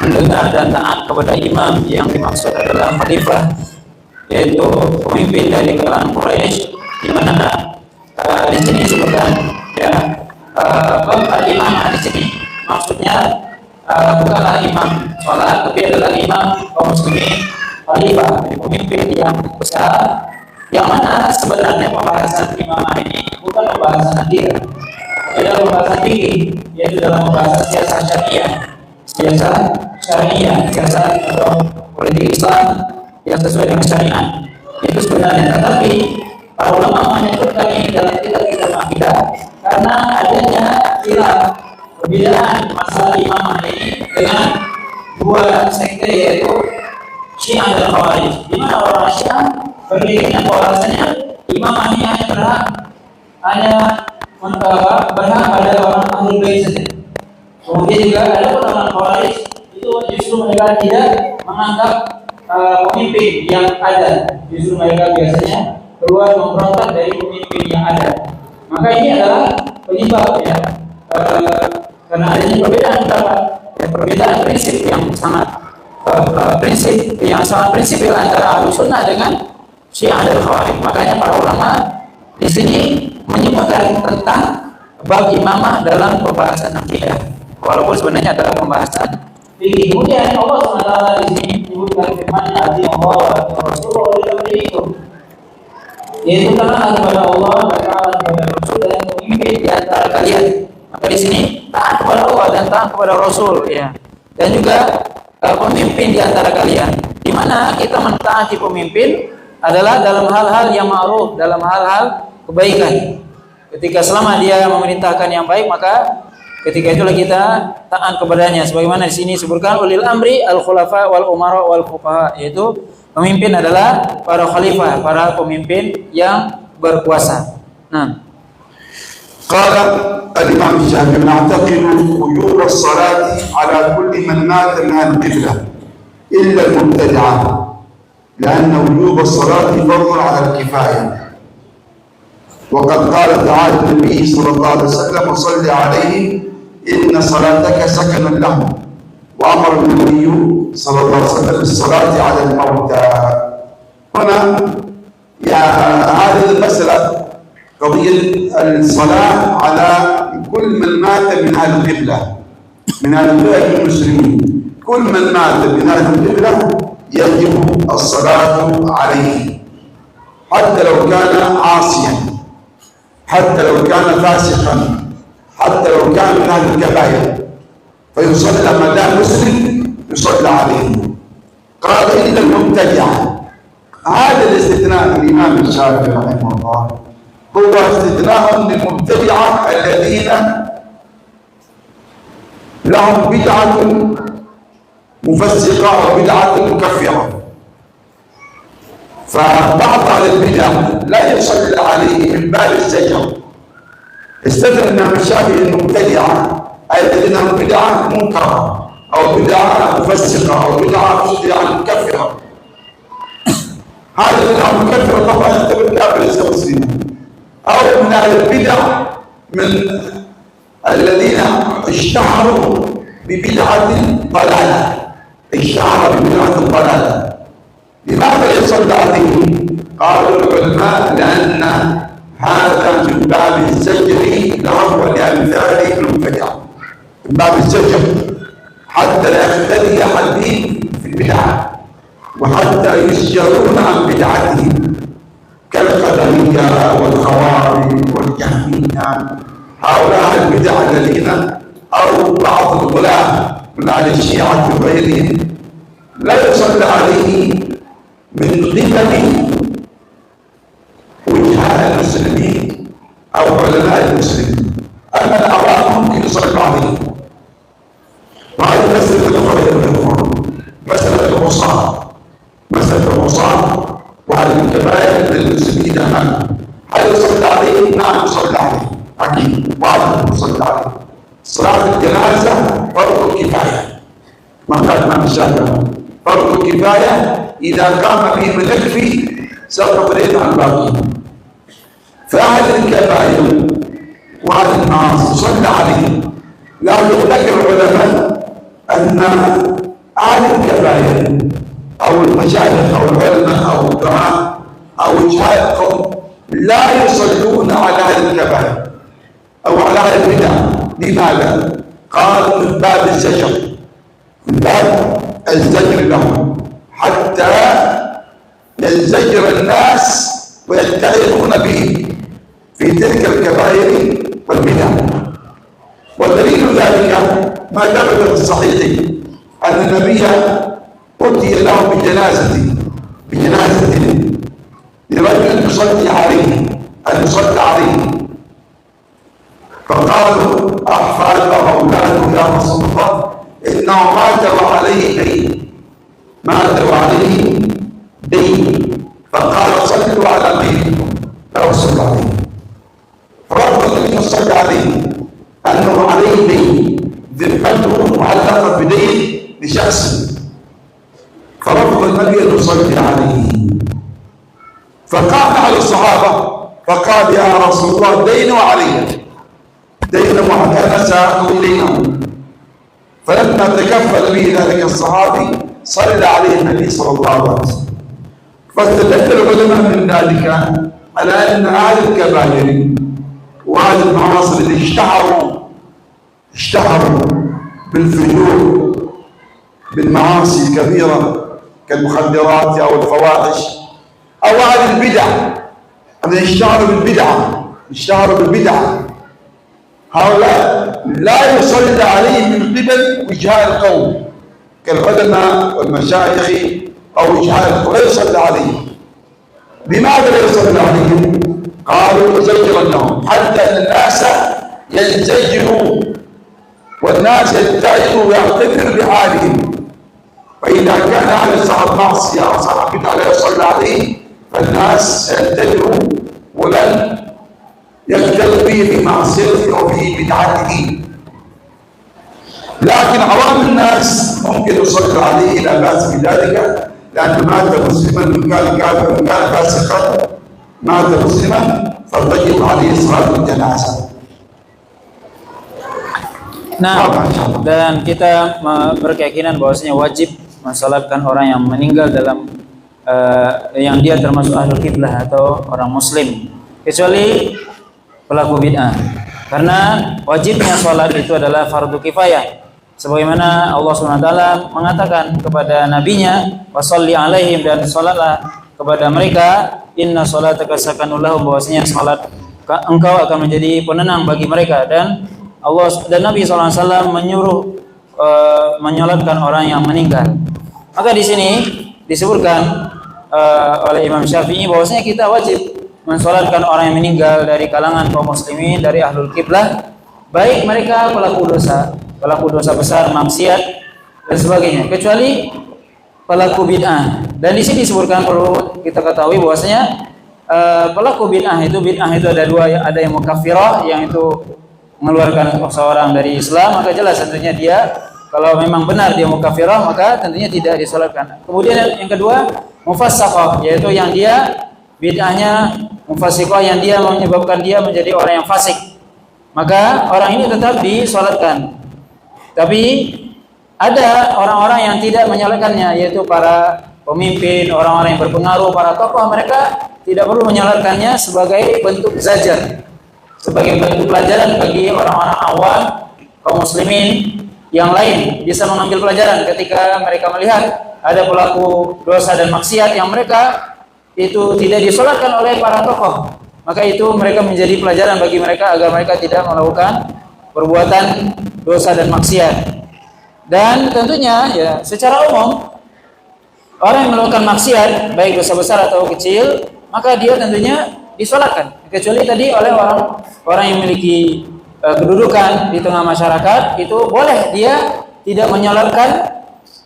mendengar dan taat kepada imam. Yang dimaksud adalah khalifah, yaitu pemimpin dari kalangan Quraisy, di mana di sini disebutkan ya imam di sini maksudnya bukanlah imam sholat, tapi adalah imam kaum muslimin, khalifah, pemimpin yang besar, yang mana sebenarnya pembahasan imamah ini bukan pembahasan adil, adalah pembahasan tinggi, yaitu dalam pembahasan siasat syariah, siasat atau politik Islam yang sesuai dengan syariat. Itu sebenarnya, tetapi para ulama menyebutkan ini dalam kitab-kitab akidah karena adanya perbedaan masalah imamah ini dengan dua sekte, yaitu Syiah dan Khawarij, di mana orang Syiah berkeyakinan bahwasanya imamah ini hanya berhak pada orang ahlul bait saja. Kemudian juga ada orang Khawarij itu justru mereka tidak menganggap pemimpin yang ada, justru mereka biasanya keluar memberontak dari pemimpin yang ada. Maka ini adalah penyebab ya, karena adanya perbedaan prinsip yang sangat prinsipil antara Ahlus Sunnah dengan Syiah dan Khawarij. Makanya para ulama di sini menyebutkan tentang bab imamah dalam pembahasan akidah, walaupun sebenarnya adalah pembahasan tinggi. Kemudian Allah SWT di sini menyebutkan firman-Nya, Allah wa Rasulullah itu, yaitu taat kepada Allah dan taat kepada Rasul dan pemimpin di antara kalian. Maka di sini taat kepada Allah dan taat kepada Rasul, ya, dan juga pemimpin di antara kalian. Di mana kita mentaati pemimpin adalah dalam hal-hal yang ma'ruf, dalam hal-hal kebaikan. Ketika selama dia memerintahkan yang baik, maka ketika itulah kita taat kepadanya. Sebagaimana di sini disebutkan ulil amri al-khulafa wal umara wal fuqaha, yaitu pemimpin adalah para khalifah, para pemimpin yang berkuasa. Nah, قال الإمام الشافعي نعتقد وجوب الصلاة على كل من مات من القبلة إلا المبتدعة، لأن وجوب الصلاة فرض على الكفاية، وقد قال تعالى النبي صلى الله عليه وسلم وصل عليه إن صلاتك سكن لهم، وأمر النبي صلى الله عليه وسلم بالصلاة على الموتى. هنا هذه المسألة قضية الصلاة على كل من مات من أهل القبلة، من أهل المسلمين، كل من مات من أهل القبلة يجب الصلاة عليه، حتى لو كان عاصيا، حتى لو كان فاسقا، حتى لو كان من أهل الكبائر، فيصلى ما دام مسلم يصلى عليه. قال إلا المبتدعة، هذا الاستثناء الإمام الشافعي رحمه الله هو استثناء للمبتدعة الذين لهم بدعة مفسقة وبدعة مكفرة. فبعض أهل البدع لا يصلى عليه من باب الزجر. استثنى الإمام الشافعي المبتدعة أي الذين لهم بدعة منكرة أو بدعة مفسقة أو بدعة مكفرة. هذا البدعة المكفرة طبعا يعتبر كافر ليس مسلما، أو من أهل البدع من الذين اشتهروا ببدعة ضلالة، اشتهر ببدعة ضلالة. لماذا يصلى عليه؟ قالوا العلماء لأن هذا من باب الزجر لهم ولأمثال المبتدع، من باب الزجر حتى لا يختلي أحد في البدعة، وحتى يزجرون عن بدعتهم كالقدرية والخوارج والجهمية، هؤلاء البدع الذين أو بعض الغلاة من أهل الشيعة وغيرهم لا يصلى عليه من قبل وجهاء المسلمين أو علماء المسلمين، أما الأعراب ممكن يصلى عليه. وهذه مسألة أخرى يا إخوان، مسألة العصاة، مسألة العصاة وهذه الكبائر للمسلمين أمامه. هل يصلى عليه؟ نعم يصلى عليه، أكيد واجب يصلى عليه. صلاة الجنازة فرض كفاية، ما قال الإمام الشافعي فرض كفاية، إذا قام به من يكفي سقط الإثم عن الباقين. فأهل الكبائر وأهل المعاصي صلى عليه. لكن ذكر العلماء أن المشايخ أو العلماء أو الدعاء أو وجهاء القوم لا يصلون على أهل الكبائر أو على أهل البدع. لماذا؟ قال من باب الزجر، من باب الزجر لهم حتى ينزجر الناس ويتعظون به في تلك الكبائر والبدع. ودليل ذلك ما ثبت في الصحيح أن النبي أتي له بجنازة لرجل يصلي عليه أن يصلي عليه، فقالوا أحفاده وأولاده يا رسول الله إنه مات وعليه دين، فقال صلوا على ميتكم لا صلوا عليه. فرفض النبي صلى الله عليه أنه عليه دين، ذمته معلقة بدين لشخص، فرفض النبي أن يصلي عليه. فقام على الصحابة فقال يا رسول الله دين وعلي دين وحكى ساءه دينه. فلما تكفل به ذلك الصحابي صلى عليه النبي صلى الله عليه وسلم. فاستدل العلماء من ذلك على أن أهل الكبائر وأهل المعاصي اللي اشتهروا بالفجور بالمعاصي الكبيرة كالمخدرات أو الفواحش، أو أهل البدع الذين اشتهروا بالبدعة، هؤلاء لا يصلى عليهم من قبل وجهاء القوم كالعلماء والمشايخ أو وجهاء القوم، لا يصلى عليهم. لماذا لا يصلى عليهم؟ قالوا زجرا لهم حتى أن الناس ينزجروا والناس يتعظوا ويعتبروا بحالهم. فإذا كان أهل صاحب معصية أو صاحب بدعة لا يصلى عليه فالناس سينتبهوا ولن يختلف به في معصيته أو في بدعته. لكن عوام الناس ممكن يصلي عليه لا بأس بذلك، لأنه مات مسلما من كان كافرا من كان فاسقا مات مسلما فتجب عليه صلاة الجنازة. Nah, dan kita berkeyakinan bahwasanya wajib mensalatkan orang yang meninggal dalam yang dia termasuk ahlul kiblah atau orang muslim, kecuali pelaku bid'ah. Karena wajibnya salat itu adalah fardu kifayah. Sebagaimana Allah SWT mengatakan kepada nabinya, "Washolli alaihim," dan salatlah kepada mereka, "Inna salataka sakanun lahum," bahwasanya salat engkau akan menjadi penenang bagi mereka. Dan Allah dan Nabi SAW menyuruh menyolatkan orang yang meninggal. Maka di sini disebutkan oleh Imam Syafi'i bahwasanya kita wajib mensolatkan orang yang meninggal dari kalangan kaum muslimin dari ahlul kiblah, baik mereka pelaku dosa besar, maksiat dan sebagainya, kecuali pelaku bid'ah. Dan di sini disebutkan, perlu kita ketahui bahwasanya pelaku bid'ah itu ada dua, ada yang mukaffirah yang itu mengeluarkan seorang dari Islam, maka jelas tentunya dia kalau memang benar dia mukaffirah maka tentunya tidak disolatkan. Kemudian yang kedua mufassaqah, yaitu yang dia bid'ahnya mufassiqah, yang dia menyebabkan dia menjadi orang yang fasik, maka orang ini tetap disolatkan. Tapi ada orang-orang yang tidak menyolatkannya, yaitu para pemimpin, orang-orang yang berpengaruh, para tokoh, mereka tidak perlu menyolatkannya sebagai bentuk zajar, sebagai bentuk pelajaran bagi orang-orang awam kaum muslimin yang lain, bisa mengambil pelajaran ketika mereka melihat ada pelaku dosa dan maksiat yang mereka itu tidak disolatkan oleh para tokoh, maka itu mereka menjadi pelajaran bagi mereka agar mereka tidak melakukan perbuatan dosa dan maksiat. Dan tentunya ya secara umum orang yang melakukan maksiat baik dosa besar atau kecil, maka dia tentunya disolatkan, kecuali tadi oleh orang yang memiliki kedudukan di tengah masyarakat, itu boleh dia tidak menyolatkan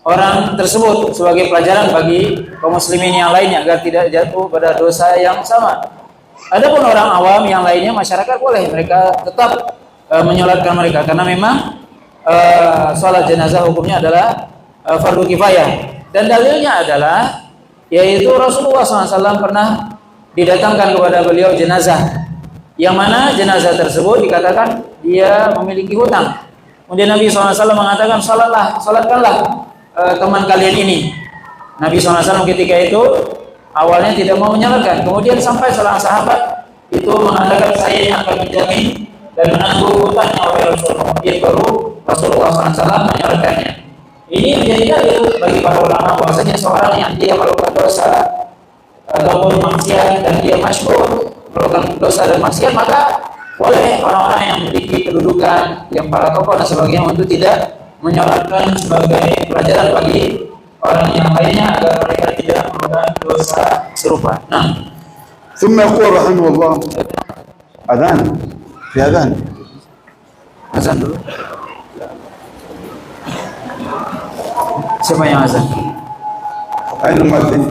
orang tersebut sebagai pelajaran bagi kaum muslimin yang lainnya agar tidak jatuh pada dosa yang sama. Adapun orang awam yang lainnya, masyarakat, boleh mereka tetap menyolatkan mereka, karena memang salat jenazah hukumnya adalah fardu kifayah. Dan dalilnya adalah yaitu Rasulullah SAW pernah didatangkan kepada beliau jenazah, yang mana jenazah tersebut dikatakan dia memiliki hutang. Kemudian Nabi SAW mengatakan, salatkanlah teman kalian ini. Nabi SAW ketika itu awalnya tidak mau menyalatkan, kemudian sampai seorang sahabat itu mengatakan saya yang akan menjamin dan menanggung hutangnya oleh Rasul, kemudian baru Rasulullah SAW menyalatkannya. Ini menjadi dalil bagi para ulama bahwasanya seorang yang dia melakukan dosa ataupun maksiat dan dia masyhur melakukan dosa dan maksiat, maka boleh orang-orang yang memiliki kedudukan, yang para tokoh dan sebagainya untuk tidak menyolatkan sebagai pelajaran bagi orang yang lainnya agar mereka tidak melakukan dosa serupa. Nah, ثم يقول رحمه الله أذان في أذان azan dulu. Siapa yang azan? أين المؤذن؟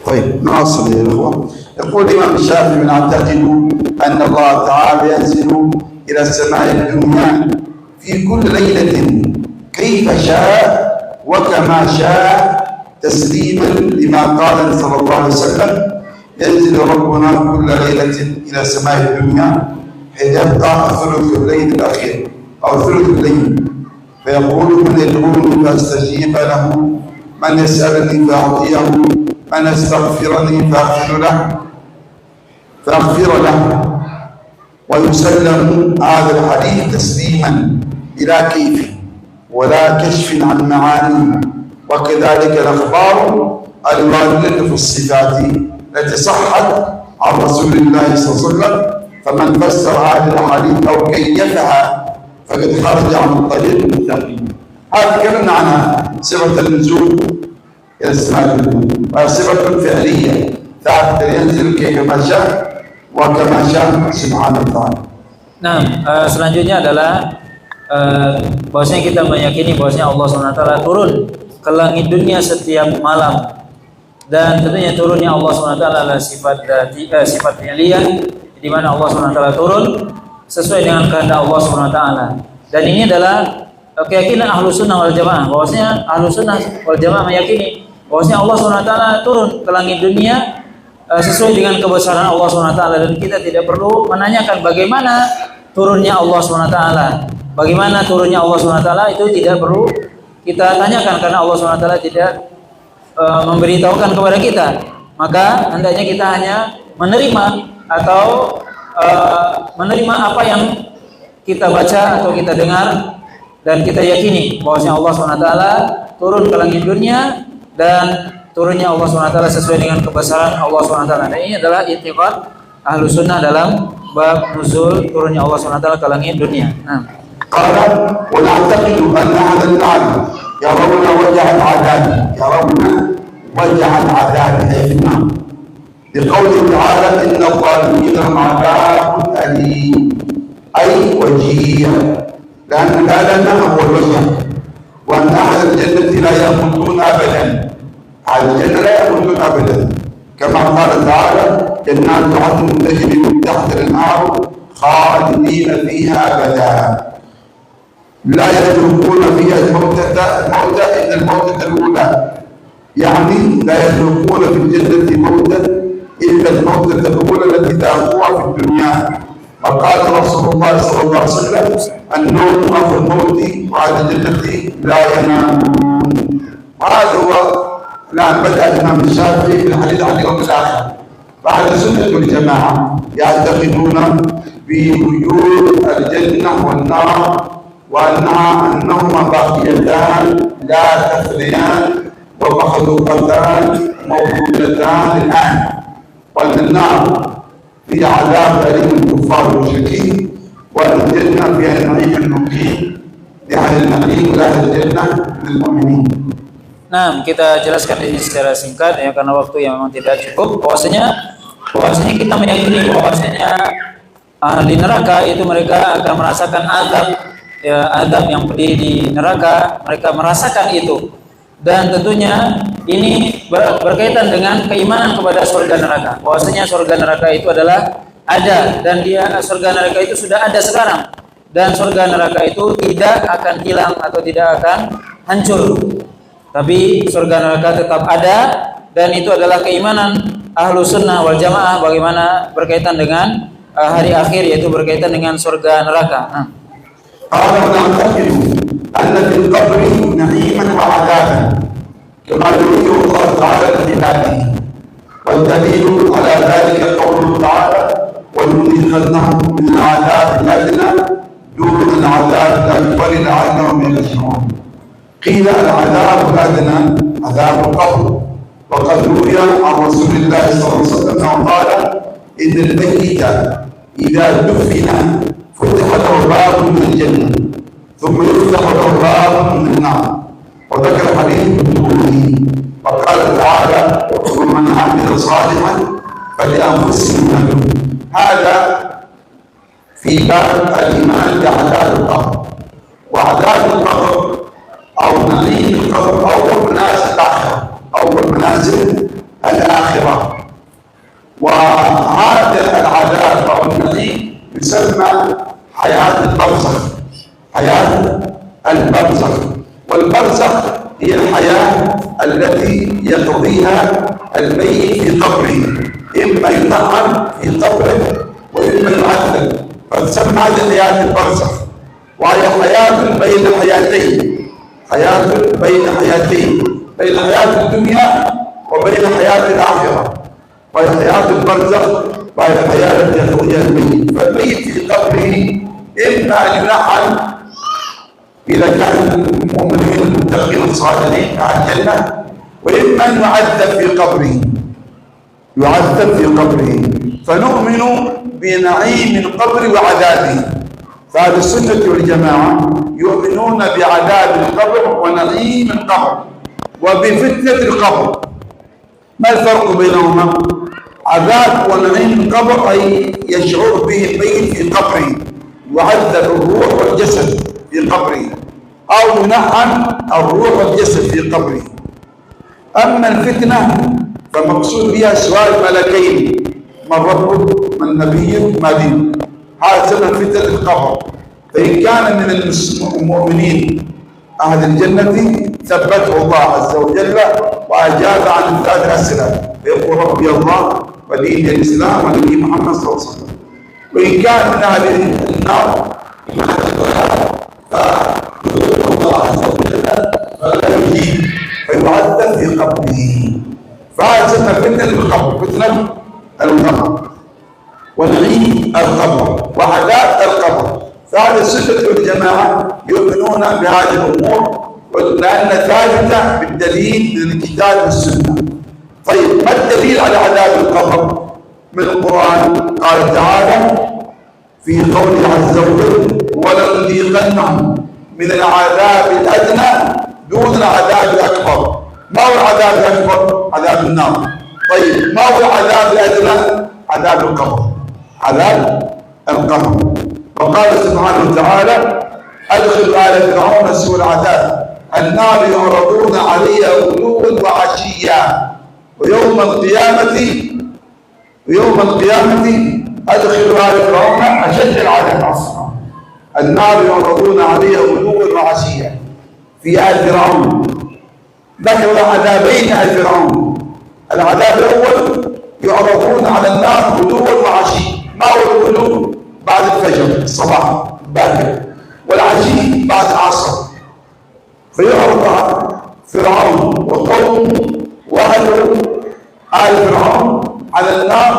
طيب نواصل يا اخوه. يقول الامام الشافعي نعتقد ان الله تعالى ينزل الى السماء الدنيا في كل ليله كيف شاء وكما شاء تسليما لما قال صلى الله عليه وسلم ينزل ربنا كل ليله الى سماء الدنيا حين يبقى ثلث الليل الاخير او ثلث الليل فيقول من يدعوني فاستجيب له من يسالني فاعطيه من يستغفرني فاغفر له ويسلم هذا الحديث تسليما بلا كيف ولا كشف عن معاني. وكذلك الاخبار الواردة في الصفات التي صحت عن رسول الله صلى الله عليه وسلم، فمن فسر هذه الاحاديث او كيفها فقد خرج عن الطريق المستقيم. هذا تكلمنا عنها صفة النزول إلى السماء الدنيا، وهي صفة فعلية ثابتة ينزل كيفما شاء وكما شاء سبحانه وتعالى. Nah, selanjutnya adalah bahwasanya kita meyakini bahwasanya Allah SWT turun ke langit dunia setiap malam, dan tentunya turunnya Allah SWT adalah sifat sifat fi'liyah, di mana Allah SWT turun sesuai dengan kehendak Allah SWT. Dan ini adalah keyakinan Ahlus Sunnah wal Jamaah, bahwasanya Ahlus Sunnah wal Jamaah meyakini bahwasanya Allah SWT turun ke langit dunia sesuai dengan kebesaran Allah SWT, dan kita tidak perlu menanyakan bagaimana turunnya Allah SWT. Bagaimana turunnya Allah SWT itu tidak perlu kita tanyakan, karena Allah SWT tidak memberitahukan kepada kita. Maka hendaknya kita hanya menerima atau menerima apa yang kita baca atau kita dengar, dan kita yakini bahwasanya Allah SWT turun ke langit dunia, dan turunnya Allah SWT sesuai dengan kebesaran Allah SWT. Dan ini adalah i'tiqad Ahlus Sunnah dalam bab nuzul turunnya Allah SWT ke langit dunia. Qala wa na'taqidu anna hadha al-'adl yarawna wajha al-'adab yarawna wajha al-'adab haythina liqawli ta'ala inna adh-dhalimina ma'adab alim ay wajih, dan hadana huwa al-wajh wa anna ahla al-jannati la yamutuna abadan, ahla al-jannah la yamutuna abadan kama qala ta'ala jannatu 'adnin tajri min tahtiha al-anhar khalidina fiha abada لا يتركون فيها الموتة إلا الموتة الأولى، يعني لا يتركون في الجنة موتة إلا الموتة الأولى التي ذاقوها في الدنيا. وقال رسول الله صلى الله عليه وسلم النوم أخو الموت وعلى الجنة لا ينامون. وهذا هو الآن بدأ الإمام الشافعي في الحديث عن اليوم الآخر. فأهل السنة والجماعة يعتقدون بوجود الجنة والنار وأنهما باقيتان لا تفنيان ومخلوقتان موجودتان الآن، وأن النار فيها عذاب أليم للكفار والمشركين، وأن الجنة فيها نعيم المقيم لأهل النعيم وأهل الجنة للمؤمنين. Nah, kita jelaskan ini secara singkat ya, karena waktu yang memang tidak cukup. Bahwasanya kita meyakini bahwasanya ahli neraka itu mereka akan merasakan azab, ya, azab yang pedih di neraka, mereka merasakan itu. Dan tentunya ini berkaitan dengan keimanan kepada surga neraka. Bahwasanya surga neraka itu adalah ada, dan surga neraka itu sudah ada sekarang, dan surga neraka itu tidak akan hilang atau tidak akan hancur. Tapi surga neraka tetap ada, dan itu adalah keimanan Ahlus Sunnah wal Jamaah bagaimana berkaitan dengan hari akhir, yaitu berkaitan dengan surga neraka. قال ونعتقد أن في القبر نعيما وعذابا كما يريد الله تعالى لعباده، والدليل على ذلك قوله تعالى ولنذيقنهم من العذاب الأدنى دون العذاب الأكبر لعلهم يرجعون. قيل العذاب الأدنى عذاب القبر، وقد روي عن رسول الله صلى الله عليه وسلم قال إن الميت إذا دفن فتح له باب من الجنة ثم يفتح له باب من النار، وذكر حديث بطوله، وقال تعالى ومن عمل صالحا فلأنفسهم يعملون. هذا في باب الإيمان بعذاب القبر، وعذاب القبر أو نعيم القبر أو منازل الآخرة أو منازل الآخرة. وهذا العذاب أو النعيم يسمى حياة البرزخ، حياة البرزخ. والبرزخ هي الحياة التي يقضيها الميت في قبره، إما ينعم في قبره وإما يعذب، فتسمى هذه حياة البرزخ، وهي حياة بين حياتين، حياة بين حياتين، بين حياة الدنيا وبين حياة الآخرة، وهي حياة البرزخ وهي الحياة التي يقضيها الميت. فالميت في قبره إما أن ينعم إذا كان المؤمنين المتقين الصالحين مع الجنة، وإما أن يعذب في قبره، يعذب في قبره. فنؤمن بنعيم القبر وعذابه. فأهل السنة والجماعة يؤمنون بعذاب القبر ونعيم القبر وبفتنة القبر. ما الفرق بينهما؟ عذاب ونعيم القبر أي يشعر به الميت في قبره، يعذب الروح والجسد في قبره، أو ينعم الروح والجسد في قبره. أما الفتنة فمقصود بها سؤال ملكين: من ربك؟ من نبيك؟ ما دينك؟ هذا سبب فتنة القبر. فإن كان من المؤمنين أهل الجنة ثبته الله عز وجل وأجاب عن 3 أسئلة، فيقول ربي الله ودين الإسلام ونبي محمد صلى الله عليه وسلم. وإن كان من أهل النار فيقول الله عز وجل فلا يجيب فيعذب في قبره. فهذه فتنة القبر، فتنة القبر ونعيم القبر وعذاب القبر. فأهل السنة والجماعة يؤمنون بهذه الأمور لأن ثابتة بالدليل من الكتاب والسنة. طيب ما الدليل على عذاب القبر؟ من القرآن قال تعالى في قوله عز وجل ولنذيقنهم من العذاب الأدنى دون العذاب الأكبر. ما هو العذاب الأكبر؟ عذاب النار. طيب ما هو العذاب الأدنى؟ عذاب القبر. عذاب القبر. وقال سبحانه وتعالى أدخل آل فرعون سوء العذاب النار يعرضون عليها غدوا وعشيا ويوم القيامة أدخل آل فرعون أشد العذاب أصلا. النار يعرضون عليها غدوا وعشيا في آل فرعون. ذكر عذابين آل فرعون. العذاب الأول يعرضون على النار غدوا وعشيا. ما هو الغدو؟ بعد الفجر الصباح باكر، والعشي بعد العصر. فيعرض فرعون وقومه وأهل آل فرعون على النار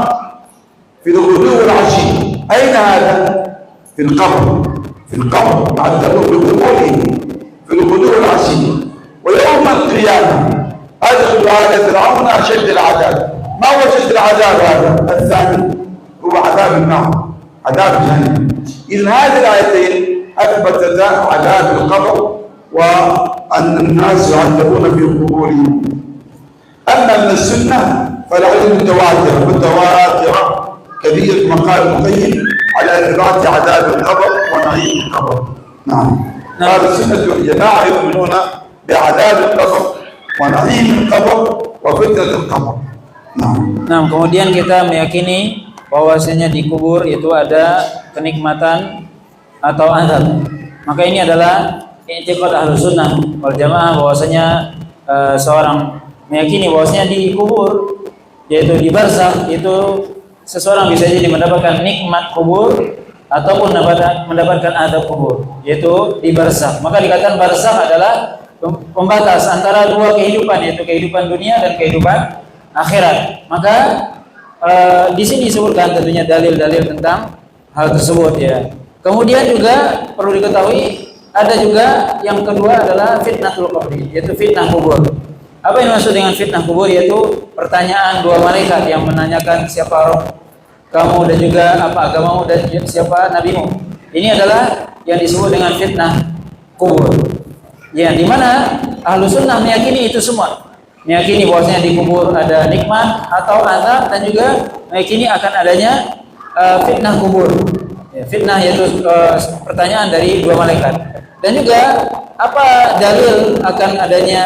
في الغدو والعشي. أين هذا؟ في القبر. في القبر عذبوا بقبورهم في الغدو والعشي. ويوم القيامة أدخل آل فرعون أشد العذاب. ما هو أشد العذاب هذا؟ الثاني هو عذاب النار، عذاب جهنم. إذن هذه الآيتين أثبتتا عذاب القبر وأن الناس يعذبون في قبورهم. أما من السنة فالعلم متواترة كثير مقال القيم على إثبات عذاب القبر ونعيم القبر. نعم. قال السنة والجماعة يؤمنون بعذاب القبر ونعيم القبر وفتنة القبر. نعم. Nah, kemudian kita meyakini bahwasanya di kubur itu ada kenikmatan atau azab. Maka ini adalah i'tiqad Ahlus Sunnah wal Jamaah bahwasanya seorang meyakini bahwasanya di kubur yaitu di barzakh itu seseorang bisa jadi mendapatkan nikmat kubur ataupun mendapatkan azab kubur yaitu di barzakh. Maka dikatakan barzakh adalah pembatas antara dua kehidupan yaitu kehidupan dunia dan kehidupan akhirat. Maka di sini disebutkan tentunya dalil-dalil tentang hal tersebut ya. Kemudian juga perlu diketahui ada juga yang kedua adalah fitnatul qabri yaitu fitnah kubur. Apa yang dimaksud dengan fitnah kubur? Yaitu pertanyaan dua malaikat yang menanyakan siapa roh kamu dan juga apa agamamu dan siapa nabimu. Ini adalah yang disebut dengan fitnah kubur. Ya, di mana Ahlus Sunnah meyakini itu semua. Meyakini bahwasanya di kubur ada nikmat atau azab dan juga meyakini akan adanya fitnah kubur. Ya, fitnah yaitu pertanyaan dari dua malaikat. Dan juga apa dalil akan adanya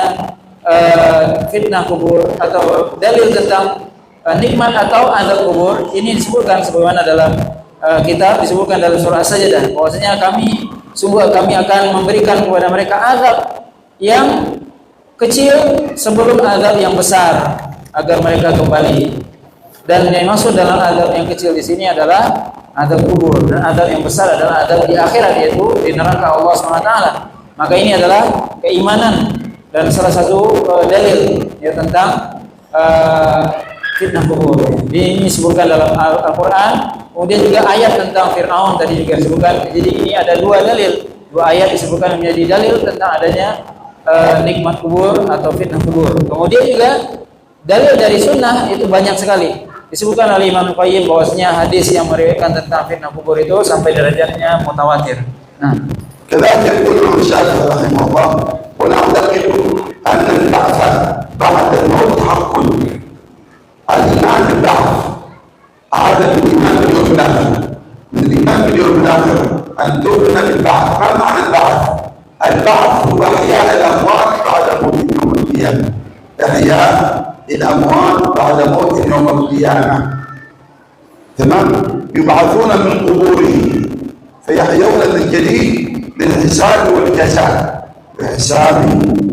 fitnah kubur atau dalil tentang nikmat atau azab kubur? Ini disebutkan sebagaimana dalam kitab disebutkan dalam surah As-Sajdah bahwasanya kami akan memberikan kepada mereka azab yang kecil sebelum azab yang besar agar mereka kembali. Dan yang maksud dalam azab yang kecil di sini adalah azab kubur dan azab yang besar adalah azab di akhirat yaitu di neraka Allah SWT. Maka ini adalah keimanan dan salah satu dalil ya tentang fitnah kubur. Ini disebutkan dalam Al-Qur'an. Kemudian juga ayat tentang Fir'aun tadi juga disebutkan. Jadi ini ada dua dalil, dua ayat disebutkan menjadi dalil tentang adanya nikmat kubur atau fitnah kubur. Kemudian juga dalil dari sunnah itu banyak sekali. Disebutkan oleh Imam Qayyim bahwasanya hadis yang meriwayatkan tentang fitnah kubur itu sampai derajatnya mutawatir. Nah, كذلك يقول الإمام الشافعي رحمه الله ونعتقد أن البعث بعد الموت حق. الإيمان بالبعث هذا من الإيمان باليوم الآخر. من الإيمان باليوم الآخر أن تؤمن بالبعث. ما معنى البعث؟ البعث هو إحياء الأموات بعد موت يوم القيامة. إحياء الأموات بعد موت يوم القيامة. تمام؟ يبعثون من قبورهم فيحيون الجليل للحساب والجزاء، الحساب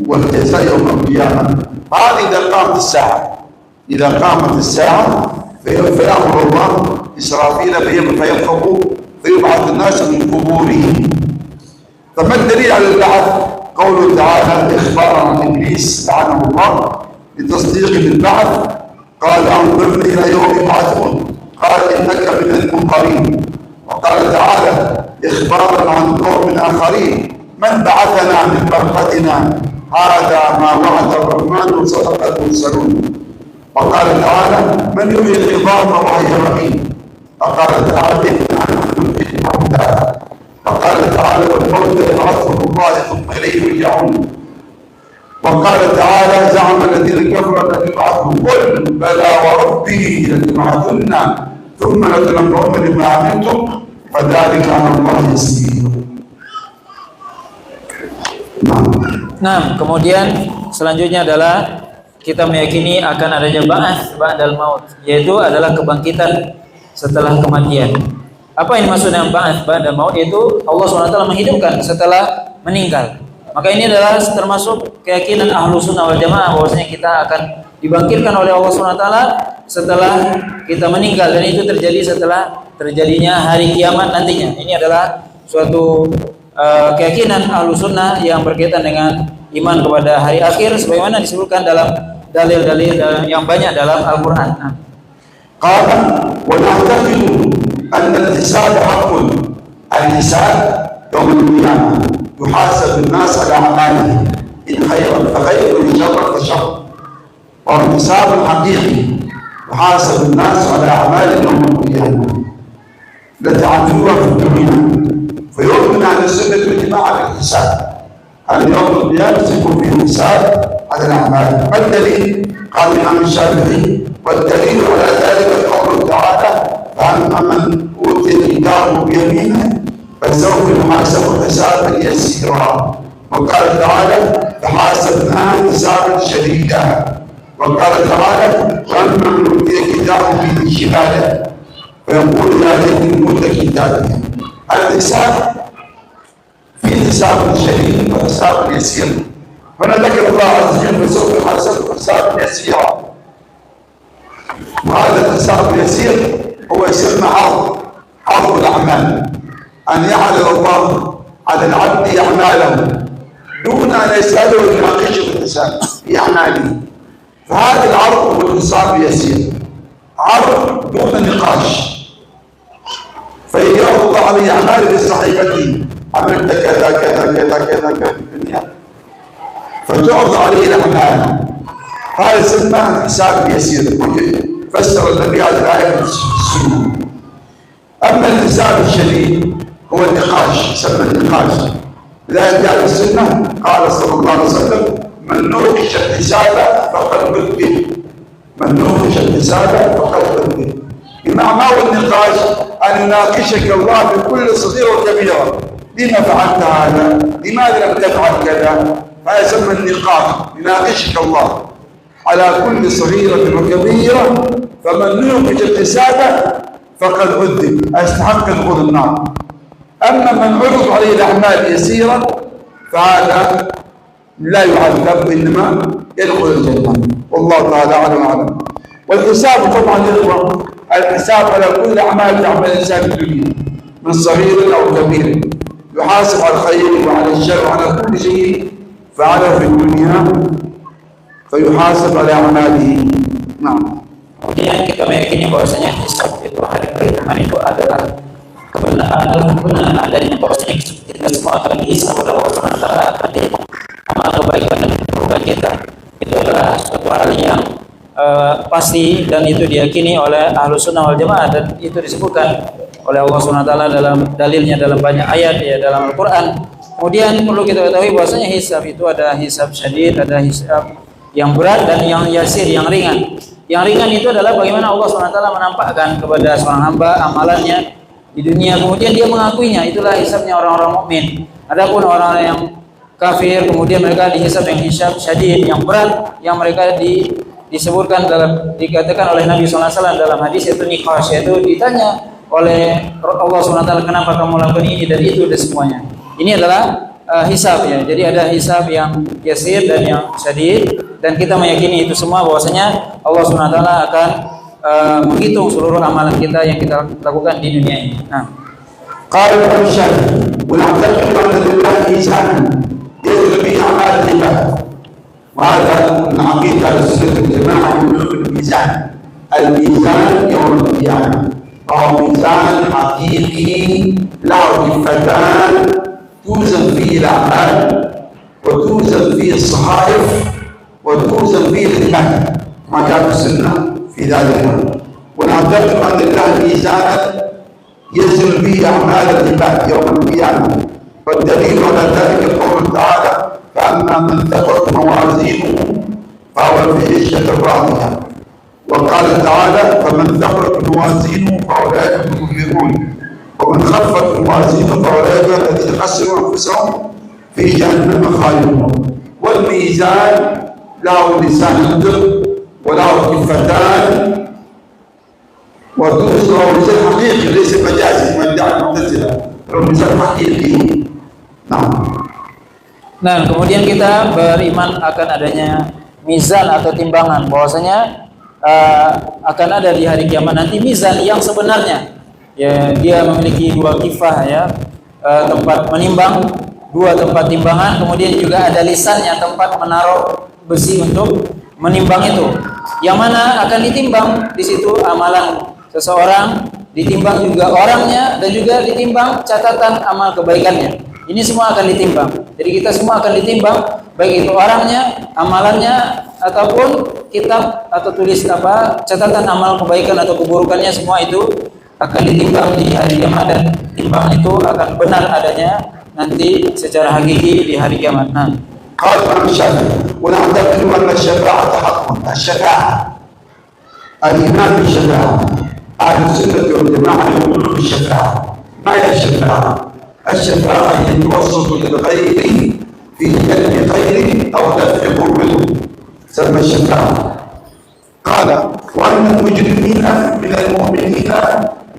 والجزاء يوم القيامة. هذه إذا قامت الساعة، إذا قامت الساعة فيأمر الله إسرافيل فينفخوا فيبعث الناس من قبورهم. فما الدليل على البعث؟ قوله تعالى إخبارا عن إبليس لعنه الله بتصديق بالبعث، قال أنظرني إلى يوم يبعثون، قال إنك من المنظرين. وقال تعالى إخبارا عن قوم آخرين، من بعثنا من مرقدنا هذا ما وعد الرحمن وصدق المرسلون. وقال تعالى من يحيي العظام وهي رميم. وقال تعالى إنا نحن نحيي الموتى. وقال تعالى والموت يبعثهم الله ثم إليه يرجعون. وقال تعالى زعم الذين كفروا أن يبعثوا، قل بلى وربي لتبعثن ثم لتنبؤن بما عملتم فذلك على الله يسير. Nah, kemudian selanjutnya adalah kita meyakini akan adanya ba'ats ba'dal maut, yaitu adalah kebangkitan setelah kematian. Apa yang dimaksud dengan ba'ats ba'dal maut? Itu Allah SWT menghidupkan setelah meninggal. Maka ini adalah termasuk keyakinan Ahlus Sunnah wal Jamaah bahwasanya kita akan dibangkitkan oleh Allah SWT setelah kita meninggal, dan itu terjadi setelah terjadinya hari kiamat nantinya. Ini adalah suatu keyakinan Ahlus Sunnah yang berkaitan dengan iman kepada hari akhir sebagaimana disebutkan dalam dalil-dalil yang banyak dalam Al-Qur'an. Qala wa na'taqidu anna al-hisab haqqun. Al-hisab yawm al-qiyamah yuhasabu an-nas 'ala a'malihim in khayran fa khayrun in sharran fa sharr. Wa al-hisab al-haqiqi yuhasabu an-nas 'ala a'malihim yawm al-qiyamah التي عملوها في الدنيا. فيؤمن أهل السنة والجماعة بالحساب، أن يوم القيامة يكون فيه حساب على الأعمال. ما الدليل؟ قال الإمام الشافعي والدليل على ذلك قوله تعالى فأما من أوتي كتابه بيمينه فسوف يحاسب حسابا يسيرا. وقال تعالى فحاسبناه حسابا شديدا. وقال تعالى فأما من أوتي كتابه بشماله فيقول يا ليتني كنت كتابي. الحساب في حساب شديد وحساب يسير. هنا ذكر الله عز وجل فسوف يحاسب حسابا يسيرا. وهذا الحساب اليسير هو يسمى عرض الاعمال، ان يعرض الله على العبد اعماله دون ان يساله ويناقشه في الحساب في اعماله. فهذا العرض هو الحساب اليسير، عرض دون نقاش. فيجعل الله عليه أعمال في صحيفته، عملت كذا كذا كذا كذا كذا في الدنيا، فتعرض عليه الأعمال. هذا يسمى حساب يسير، فسر النبي على الآية السنة. أما الحساب الشديد هو النقاش، يسمى النقاش. لا يدعي السنة قال صلى الله عليه وسلم من نوقش الحساب فقد كذب، من نوقش الحساب فقد كذب. مع النقاش أن يناقشك الله بكل صغيرة وكبيرة، لما فعلت هذا؟ لماذا لم تفعل كذا؟ هذا يسمى النقاش، يناقشك الله على كل صغيرة وكبيرة. فمن نوقش الحساب فقد عذب، أستحق دخول النار. أما من عرض عليه الأعمال يسيرا فهذا لا يعذب، إنما يدخل الجنة. والله تعالى أعلم. والحساب طبعا يخبر الحساب على كل أعمال يعمل الإنسان في الدنيا من صغير أو كبير، يحاسب على الخير وعلى الشر وعلى كل شيء فعله في الدنيا فيحاسب على أعماله. نعم. Kemudian kita meyakini bahwasanya hisab itu hari perhitungan itu adalah kebenaran adanya, bahwasanya kita semua akan dihisab oleh Allah SWT, akan dihitung amal kebaikan dan keburukan kita. Itu adalah suatu hal yang pasti dan itu diyakini oleh Ahlus Sunnah wal Jamaah, dan itu disebutkan oleh Allah SWT dalam dalilnya dalam banyak ayat ya dalam Al-Qur'an. Kemudian perlu kita ketahui bahwasanya hisab itu ada hisab syadid, ada hisab yang berat dan yang yasir, yang ringan. Yang ringan itu adalah bagaimana Allah SWT menampakkan kepada seorang hamba amalannya di dunia, kemudian dia mengakuinya, itulah hisabnya orang-orang mukmin. Adapun orang-orang yang kafir kemudian mereka dihisab yang hisab syadid, yang berat, yang mereka disebutkan dikatakan oleh Nabi SAW dalam hadis, yaitu niqash, yaitu ditanya oleh Allah SWT, kenapa kamu lakukan ini dan itu dan semuanya. Ini adalah hisab ya. Jadi ada hisab yang yasir dan yang syadid, dan kita meyakini itu semua bahwasanya Allah SWT akan menghitung seluruh amalan kita yang kita lakukan di dunia ini. Nah, قال ابن الشافعي ونعتقد ان لله ميزانا يجري به اعمال العباد، وهذا من عقيده اهل السنه والجماعه يقولون الميزان يوم القيامه وهو ميزان حقيقي له كفتان توزن فيه الاعمال وتوزن فيه الصحائف وتوزن فيه العباد كما كان السنه في ذلك. ونعتقد ان لله ميزانا يزن به أعمال العباد يوم القيامة، والدليل على ذلك قوله تعالى: فأما من ثقلت موازينه فهو في عيشة راضية. وقال تعالى: فمن ثقلت موازينه فأولئك هم المفلحون، ومن خفت موازينه فأولئك الذين خسروا أنفسهم في جهنم خالدون. والميزان له لسان ينطق وله كفتان وتوزن ميزان حقيقي ليس مجازي كما ادعى المعتزلة، ميزان حقيقي. Nah, kemudian kita beriman akan adanya mizan atau timbangan, bahwasanya akan ada di hari kiamat nanti mizan yang sebenarnya. Ya, dia memiliki dua kifah ya, tempat menimbang, dua tempat timbangan, kemudian juga ada lisannya, tempat menaruh besi untuk menimbang itu. Yang mana akan ditimbang di situ amalan seseorang, ditimbang juga orangnya, dan juga ditimbang catatan amal kebaikannya. Ini semua akan ditimbang. Jadi kita semua akan ditimbang, baik itu orangnya, amalannya, ataupun kitab atau tulis catatan amal kebaikan atau keburukannya, semua itu akan ditimbang di hari kiamat, dan timbang itu akan benar adanya nanti secara hakiki di hari kiamat. Nah, قال الإمام الشافعي: ونعتقد أن الشفاعة حق. الشفاعة الإيمان بالشفاعة، أهل السنة والجماعة يقولون بالشفاعة. ما هي الشفاعة؟ الشفاعة هي التوسط للغير في جلب خير أو دفع ضر، تسمى الشفاعة. قال: وأن المجرمين من المؤمنين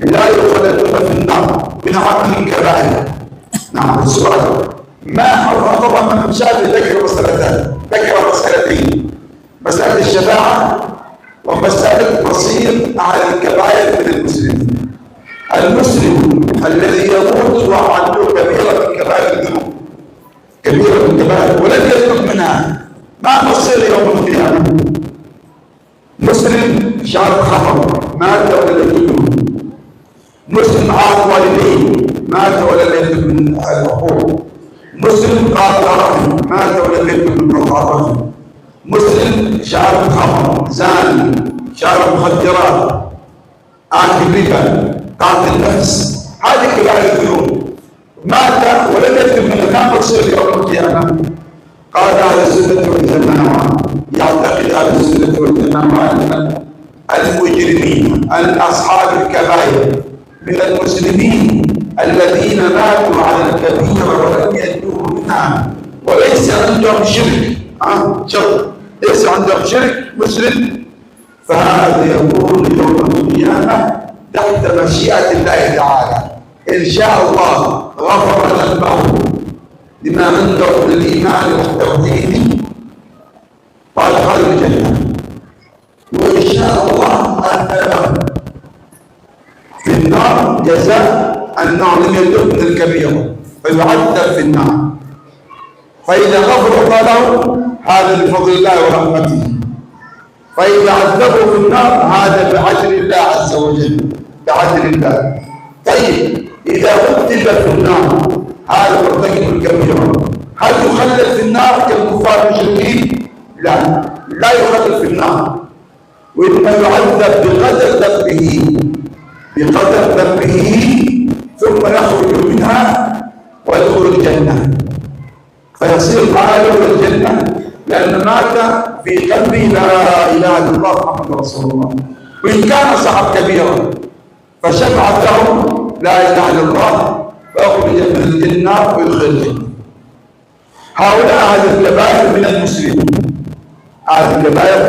لا يخلدون في النار من عمل الكبائر. نعم، السؤال: ما طبعا من الشافعي ذكر مسألتين: مسألة الشفاعة ومسألة مصير أهل الكبائر من المسلمين. المسلم الذي يموت وعنده كبيرة من كبائر الذنوب، كبيرة من كبائر ولم يتوب منها، ما مصير يوم القيامة؟ مسلم شرب خمر مات ولم يتوب، مسلم عاق والديه مات ولم يتوب من العقوق، مسلم قاطع رحم مات ولم يتوب من قطاعته، مسلم شارب خمر، زاني، شارب مخدرات، آكل ربا، قاتل نفس، هذه كبائر الذنوب، مات ولم يتوب من ما مصير يوم القيامة. قال أهل السنة والجماعة، يعتقد أهل السنة والجماعة أن المجرمين أصحاب الكبائر من المسلمين الذين ماتوا على الكبيرة ولم يتوبوا منها وليس عندهم شرك، ليس عندهم شرك مسلم، فهذا يكون يوم القيامة تحت مشيئة الله تعالى. إن شاء الله غفر ذنبه لما عنده من الإيمان والتوحيد وأدخل الجنة، وإن شاء الله أدخله في النار جزاء أنه لم يتوب من الكبيرة فيعذب في النار. فإذا غفر الله له هذا بفضل الله ورحمته، فإذا عذبه في النار هذا بعدل الله عز وجل، بعدل الله. طيب إذا عذب في النار هذا مرتكب الكبيرة، هل يخلد في النار كالكفار المشركين؟ لا يخلد في النار، وإنما يعذب بقدر ذنبه ثم يخرج منها ويدخل الجنة، فيصير معه الجنة لأن مات في قلبه لا إله إلا الله محمد رسول الله. وإن كان صاحب كبيرا فشفعت له لا إله إلا الله فأخرج من الجنة ويدخل الجنة. هؤلاء أهل الكبائر من المسلمين، أهل الكبائر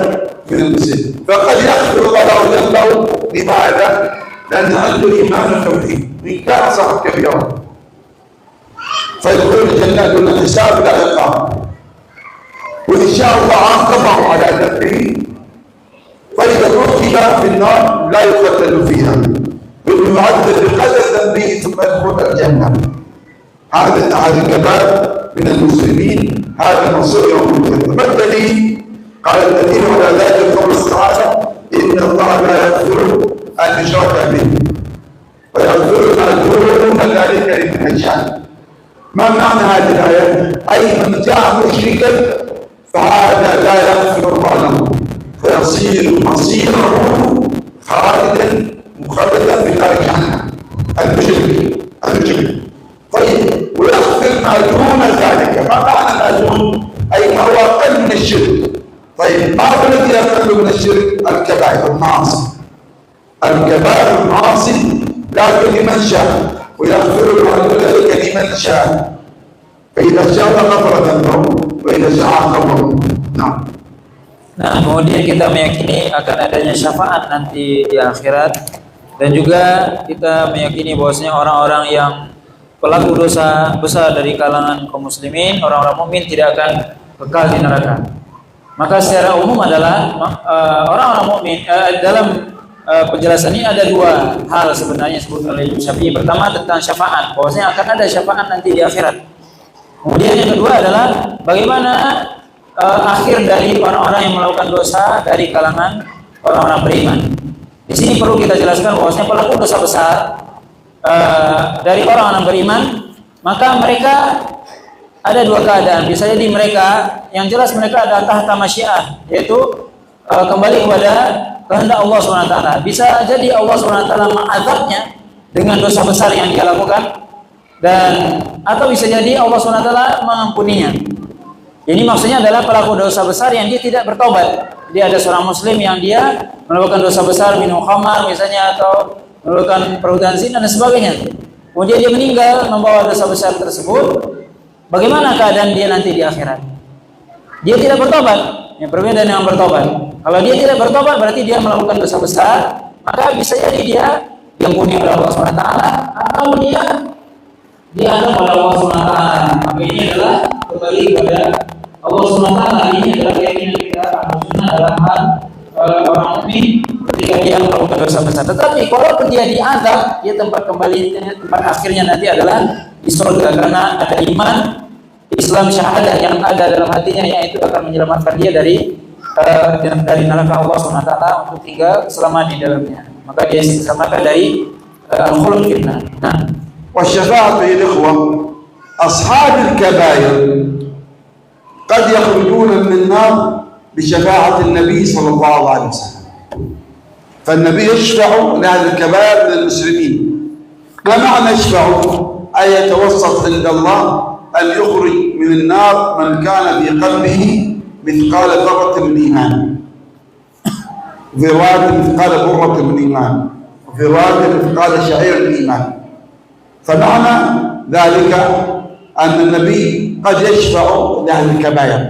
من المسلمين، فقد يغفر الله ذنبه. لماذا؟ لأن عنده إيمان التوحيد من كان صاحب كبيرة فيدخل الجنة دون حساب لا عقاب، وإن شاء الله عاقبه على ذنبه فإذا ركب في النار لا يقتل فيها بل يعذب بقدر ذنبه ثم يدخل الجنة. هذا الكبائر من المسلمين، هذا مصير يوم القيامة. ما الدليل؟ قال الدليل على ذلك قوله تعالى: إن الله لا يغفر أن يشرك به ويغفر ما دون ذلك لمن يشاء. ما معنى هذه الآية؟ أي من جاء مشركا فهذا لا يغفر الله له فيصير مصيره خالدا مخلدا في نار جهنم. المشرك طيب، ويغفر ما دون ذلك. ما معنى ما دون؟ أي ما هو أقل من الشرك. طيب، ما هو الذي يقل من الشرك؟ الكبائر المعاصي. الكبائر المعاصي لكن لمن شاء، ويغفر ما دون ذلك لمن شاء. فإذا شاء غفر ذنبه وإذا شاء عاقبه. نعم. Nah, kemudian kita meyakini akan adanya syafaat nanti di akhirat, dan juga kita meyakini bahwasanya orang-orang yang pelaku dosa besar dari kalangan kaum muslimin, orang-orang mukmin tidak akan kekal di neraka. Maka secara umum adalah orang-orang mukmin dalam penjelasan ini ada dua hal sebenarnya disebut oleh Imam Syafi'i. Pertama tentang syafaat, bahwasanya akan ada syafaat nanti di akhirat. Kemudian yang kedua adalah bagaimana akhir dari orang-orang yang melakukan dosa dari kalangan orang-orang beriman. Di sini perlu kita jelaskan bahwasanya pelaku dosa besar dari orang-orang beriman, maka mereka ada dua keadaan. Bisa jadi mereka, yang jelas mereka ada tahta masyiah, yaitu kembali kepada kehendak Allah SWT. Bisa jadi Allah SWT mengazabnya dengan dosa besar yang dia lakukan, dan atau bisa jadi Allah SWT mengampuninya. Jadi maksudnya adalah pelaku dosa besar yang dia tidak bertobat. Dia ada seorang muslim yang dia melakukan dosa besar, minum khamar misalnya, atau melakukan perbuatan zina dan sebagainya. Kemudian dia meninggal membawa dosa besar tersebut. Bagaimana keadaan dia nanti di akhirat? Dia tidak bertobat. Yang berbeda dengan bertobat. Kalau dia tidak bertobat berarti dia melakukan dosa besar, maka bisa jadi dia diampuni oleh Allah SWT, atau dia diadab oleh Allah SWT. Maka ini adalah kembali kepada Allah SWT. Ini adalah keyakinan kita Ahlussunnah dalam hal orang mukmin ketika dia melakukan dosa besar. Tetapi kalau dia diazab, dia tempat akhirnya nanti adalah di surga, karena ada iman, Islam, syahadah yang ada dalam hatinya, yaitu akan menyelamatkan dia dari neraka Allah SWT untuk tinggal selama di dalamnya. Maka dia diselamatkan dari al-khulud fitnah. Nah, والشفاعة يا الإخوة أصحاب الكبائر قد يخرجون من النار بشفاعة النبي صلى الله عليه وسلم. فالنبي يشفع لأهل الكبائر من المسلمين. ما معنى يشفع؟ أي يتوسط عند الله أن يخرج من النار من كان في قلبه مثقال ذرة من إيمان، في رواية مثقال ذرة من إيمان، وفي رواية مثقال شعير من إيمان. فمعنى ذلك أن النبي قد يشفع لأهل الكبائر،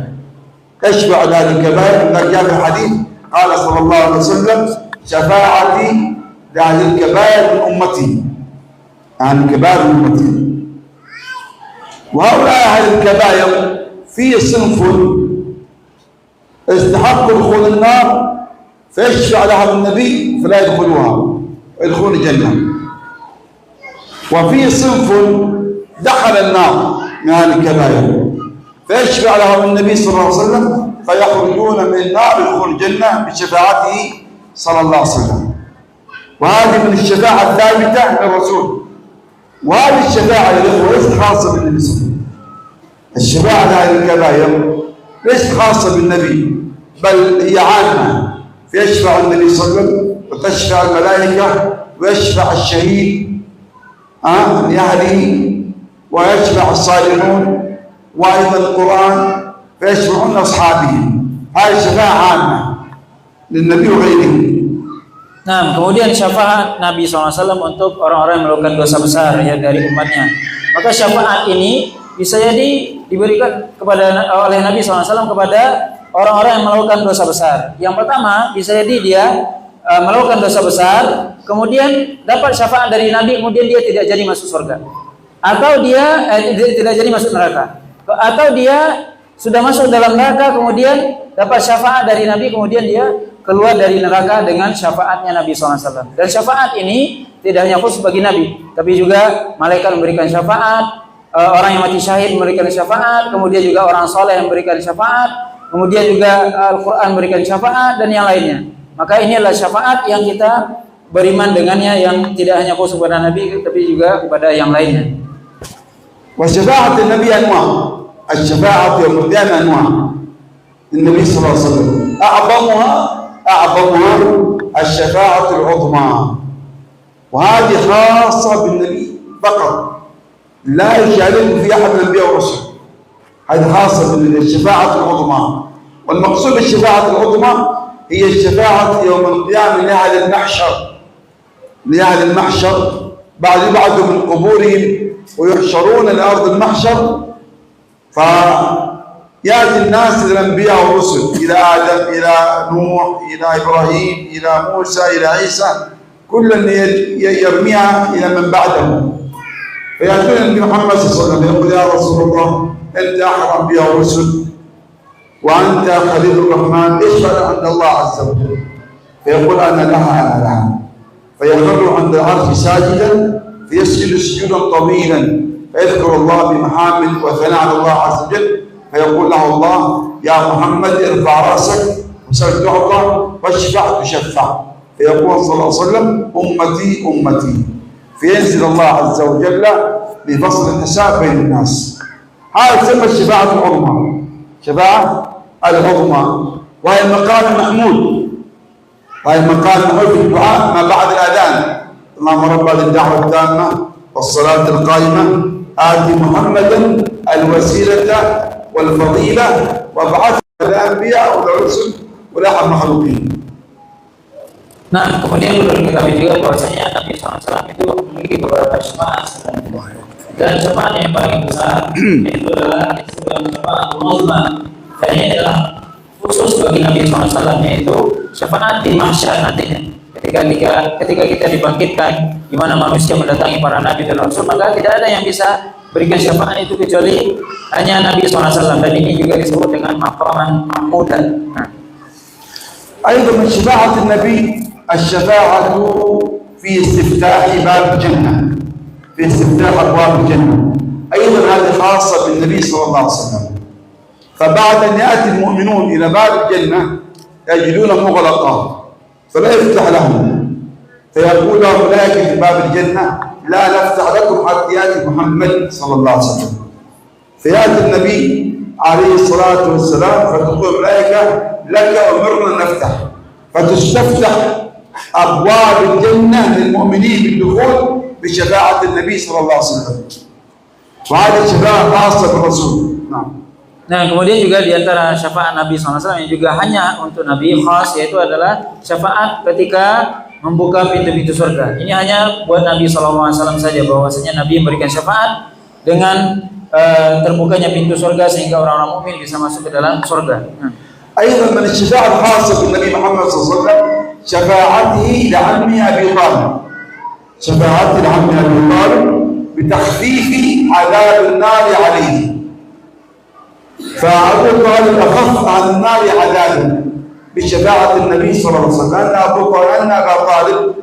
يشفع لأهل الكبائر. إذا جاء في الحديث قال صلى الله عليه وسلم: شفاعتي لأهل الكبائر من أمتي، أهل الكبائر من أمتي. وهؤلاء أهل الكبائر في صنف استحق دخول النار فيشفع لهم النبي فلا يدخلوها ويدخلون الجنة، وفي صنف دخل النار من أهل الكبائر فيشفع لهم النبي صلى الله عليه وسلم فيخرجون من النار يدخلون الجنة بشفاعته صلى الله عليه وسلم. وهذه من الشفاعة الثابتة للرسول. وهذه الشفاعة يا إخوة ليست خاصة بالنبي صلى الله عليه وسلم. الشفاعة لأهل الكبائر ليست خاصة بالنبي، بل هي عامة. فيشفع النبي صلى الله عليه وسلم، وتشفع الملائكة، ويشفع الشهيد لأهله، ويشفع الصالحون، وأيضا القرآن فيشفعون أصحابهم. هذه شفاعة عامة للنبي وغيره. Nah, kemudian syafaat Nabi SAW untuk orang-orang yang melakukan dosa besar ya dari umatnya. Maka syafaat ini bisa jadi diberikan oleh Nabi SAW kepada orang-orang yang melakukan dosa besar. Yang pertama bisa jadi dia melakukan dosa besar, kemudian dapat syafaat dari Nabi, kemudian dia tidak jadi masuk surga, atau dia tidak jadi masuk neraka, atau dia sudah masuk dalam neraka kemudian dapat syafaat dari Nabi, kemudian dia keluar dari neraka dengan syafaatnya Nabi SAW. Dan syafaat ini tidak hanya khusus bagi Nabi, tapi juga malaikat memberikan syafaat, orang yang mati syahid memberikan syafaat, kemudian juga orang soleh memberikan syafaat, kemudian juga Al-Quran memberikan syafaat, dan yang lainnya. Maka ini adalah syafaat yang kita beriman dengannya, yang tidak hanya khusus kepada Nabi, tapi juga kepada yang lainnya. وشفاعة النبي أنواع. الشفاعة يوم القيامة أنواع. النبي صلى الله عليه وسلم أعظمها الشفاعة العظمى، وهذه خاصة بالنبي فقط، لا يشارك في أحد من الأنبياء والرسل. هذه خاصة بالشفاعة العظمى. والمقصود بالشفاعة العظمى هي الشفاعة يوم القيامة لأهل المحشر، لأهل المحشر بعد يبعثوا من قبورهم ويحشرون لأرض المحشر، فيأتي الناس إلى الأنبياء والرسل، إلى آدم، إلى نوح، إلى إبراهيم، إلى موسى، إلى عيسى، كل يرميها إلى من بعده. فيأتون النبي محمد صلى الله عليه وسلم يقول يا رسول الله أنت أحد الأنبياء والرسل وأنت خليل الرحمن، اشفع عند الله عز وجل. فيقول أنا لها. فيخر عند العرش ساجدا، فيسجد سجودا طويلا، فيذكر الله بمحامد وثناء على الله عز وجل، فيقول له الله يا محمد ارفع راسك وسل تعطى واشفع تشفع. فيقول صلى الله عليه وسلم أمتي أمتي، فينزل الله عز وجل بفصل الحساب بين الناس. هذا تسمى الشفاعة العظمى، شفاعة العظمى، وهي المقام المحمود، وهي المقام المحمود في الدعاء ما بعد الأذان. اللهم رب هذه الدعوة التامة والصلاة القائمة آت محمدا الوسيلة والفضيلة وابعثه الأنبياء والرسل والأحد المخلوقين. Nah, kemudian perlu diketahui juga bahwasanya Nabi SAW itu memiliki beberapa syafaat, dan syafaat yang paling besar itu adalah syafaat uzma. Dan ini adalah khusus bagi Nabi SAW, yaitu syafaat di mahsyar nantinya. Ketika kita dibangkitkan, di mana manusia mendatangi para nabi dan rasul, maka tidak ada yang bisa berikan syafaat itu kecuali hanya Nabi SAW. Dan ini juga disebut dengan maqaman mahmudan. أيضا من شفاعة النبي الشفاعة في استفتاح باب الجنة، في استفتاح أبواب الجنة، أيضا هذه خاصة بالنبي صلى الله عليه وسلم. فبعد أن يأتي المؤمنون إلى باب الجنة يجدون مغلقا فلا يفتح لهم، فيقول لهم ملائكة في باب الجنة لا نفتح لكم حتى يأتي محمد صلى الله عليه وسلم. فيأتي النبي عليه الصلاة والسلام فتقول الملائكة لك أمرنا نفتح، فتستفتح أبواب الجنة للمؤمنين بالدخول بشفاعة النبي صلى الله عليه وسلم. وهذه الشفاعة خاصة بالرسول. نعم. Nah, kemudian juga diantara syafaat Nabi SAW yang juga hanya untuk Nabi khas, yaitu adalah syafaat ketika membuka pintu-pintu surga. Ini hanya buat Nabi SAW saja, bahwasanya Nabi memberikan syafaat dengan terbukanya pintu surga sehingga orang-orang mukmin bisa masuk ke dalam surga. أيضا من الشفاعة الخاصة بالنبي محمد صلى الله عليه وسلم شفاعته لعمه أبي طالب، شفاعته لعمه أبي طالب بتخفيف عذاب النار عليه. فأبو طالب أخف عن النار عذابا بشفاعة النبي صلى الله عليه وسلم، أن أبا طالب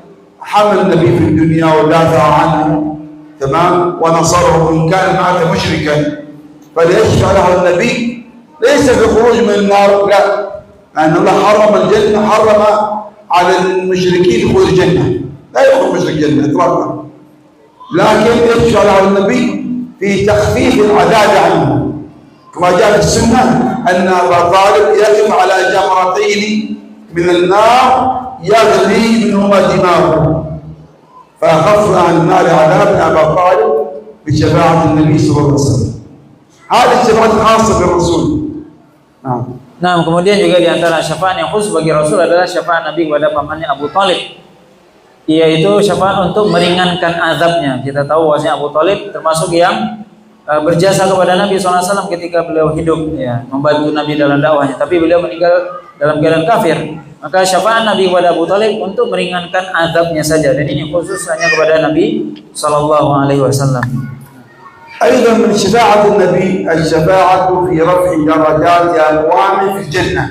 حمل النبي في الدنيا ودافع عنه تمام ونصره وإن كان مات مشركا، فليشفع له النبي ليس بخروج من النار، لا، لأن الله حرم الجنة، حرم على المشركين دخول الجنة، لا يدخل مشرك الجنة إطلاقا، لكن يشفع له النبي في تخفيف العذاب عنه، كما جاء في السنة أن أبا طالب يقف على جمرتين من النار يغلي منهما دماغه، فأخف عن النار عذاب أبا طالب بشفاعة النبي صلى الله عليه وسلم. هذه الشفاعة الخاصة بالرسول. Nah, kemudian juga diantara syafaat yang khusus bagi Rasul adalah syafaat Nabi kepada pamannya Abu Thalib, yaitu syafaat untuk meringankan azabnya. Kita tahu bahwasanya Abu Thalib termasuk yang berjasa kepada Nabi SAW ketika beliau hidup, ya, membantu Nabi dalam dakwahnya. Tapi beliau meninggal dalam keadaan kafir, maka syafaat Nabi kepada Abu Talib untuk meringankan azabnya saja, dan ini khusus hanya kepada Nabi Sallallahu Alaihi Wasallam. أيضا من شفاعة النبي الشفاعة في رفع درجات أقوام في الجنة،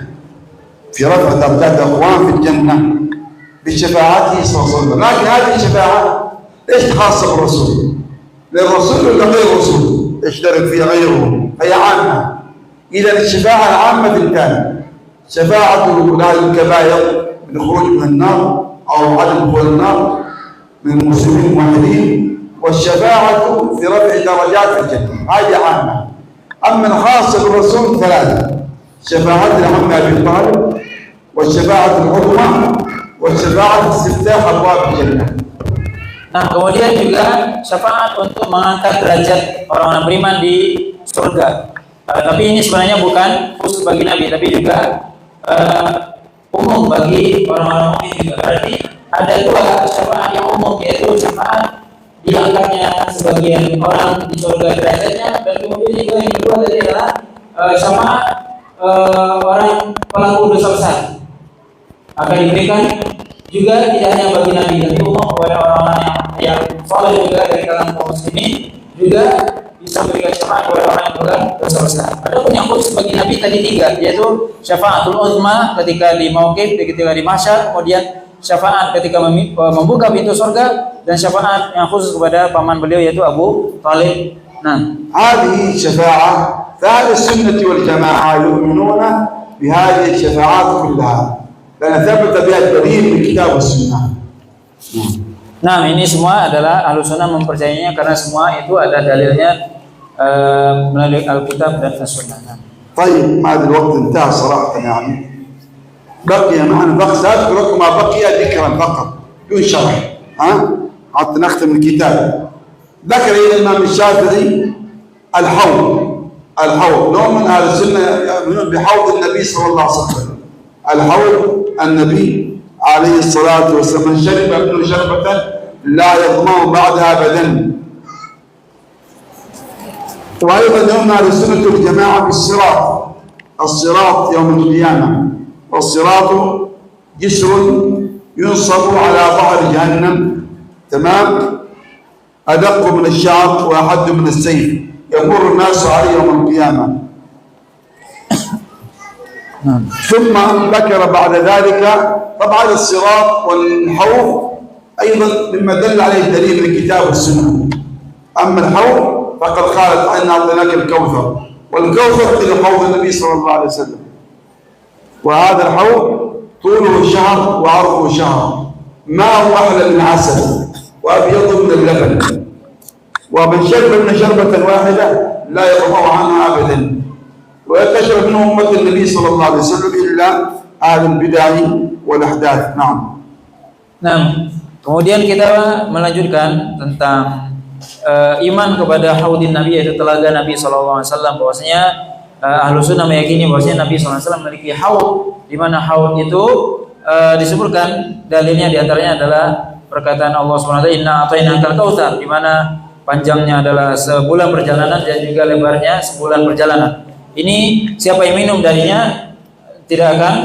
في رفع درجات أقوام في الجنة بشفاعته صلى الله عليه وسلم. لكن هذه الشفاعة ليست خاصة بالرسول، للرسول ولا غير الرسول يشترك فيها غيره، هي عامة. إذا الشفاعة العامة تنتهي شفاعة أهل الكبائر من الخروج من النار أو عدم دخول النار من المسلمين الموحدين، والشفاعة في رفع درجات في الجنة هذه عامة. أما الخاصة بالرسول ثلاثة: شفاعة عم أبي طالب، والشفاعة العظمى، والشفاعة استفتاح أبواب الجنة. Nah, kemudian juga syafaat untuk mengangkat derajat orang-orang beriman di surga. Tapi ini sebenarnya bukan khusus bagi Nabi, tapi juga umum bagi orang-orang mukmin juga. Berarti ada dua syafaat yang umum, yaitu syafaat diangkatnya sebagian orang di surga derajatnya, dan kemudian juga yang kedua tadi adalah syafaat orang pelaku dosa besar akan diberikan juga tidak hanya bagi Nabi, tapi umum kepada orang-orang yang saleh juga dari kalangan kaum muslimin, juga bisa memberikan syafaat kepada orang yang melakukan dosa besar. Adapun yang khusus bagi Nabi tadi tiga, yaitu syafaatul uzma ketika di mauqif, ketika di mahsyar, kemudian syafaat ketika membuka pintu surga, dan syafaat yang khusus kepada paman beliau yaitu Abu Talib. Nah, هذه الشفاعة فأهل السنة والجماعة يؤمنون بهذه الشفاعات كلها، لأن ثبت بها الدليل من الكتاب والسنة. Nah, ini semua adalah Ahlussunnah mempercayainya karena semua itu ada dalilnya melalui Alkitab dan As-Sunnah. طيب هذا الوقت انتهى صراحة، يعني بقي معنا فقط سأذكر لكم ما بقي ذكرا فقط دون شرح حتى نختم الكتاب. ذكر الإمام الشافعي الحوض نوع من أهل السنة يؤمنون بحوض النبي صلى الله عليه وسلم. الحوض النبي عليه الصلاة والسلام، من شرب منه شربة لا يظمأ بعدها أبدا. وأيضا يؤمن أهل السنة والجماعة الصراط يوم القيامة، والصراط جسر ينصب على ظهر جهنم، تمام، أدق من الشعر وأحد من السيف، يمر الناس عليه يوم القيامة. ثم ذكر بعد ذلك طبعا الصراط والحوض أيضا مما دل عليه الدليل من الكتاب والسنة. أما الحوض فقد قال إنا أعطيناك الكوثر، والكوثر إلى حوض النبي صلى الله عليه وسلم. وهذا الحوض طوله شهر وعرضه شهر، ماء أحلى من العسل وأبيض من اللبن، ومن شرب من شربة واحدة لا يظمأ عنها أبدا، ويتشرب منه أمة النبي صلى الله عليه وسلم إلا أهل البدع والأحداث. نعم. Nah, kemudian kita melanjutkan tentang iman kepada haudin Nabi, yaitu telaga Nabi SAW. Bahwasanya Ahlussunnah meyakini bahwasanya Nabi SAW memiliki haud, di mana haud itu disebutkan dalilnya diantaranya adalah perkataan Allah SWT, Inna a'tainakal kautsar, di mana panjangnya adalah sebulan perjalanan dan juga lebarnya sebulan perjalanan. Ini siapa yang minum darinya tidak akan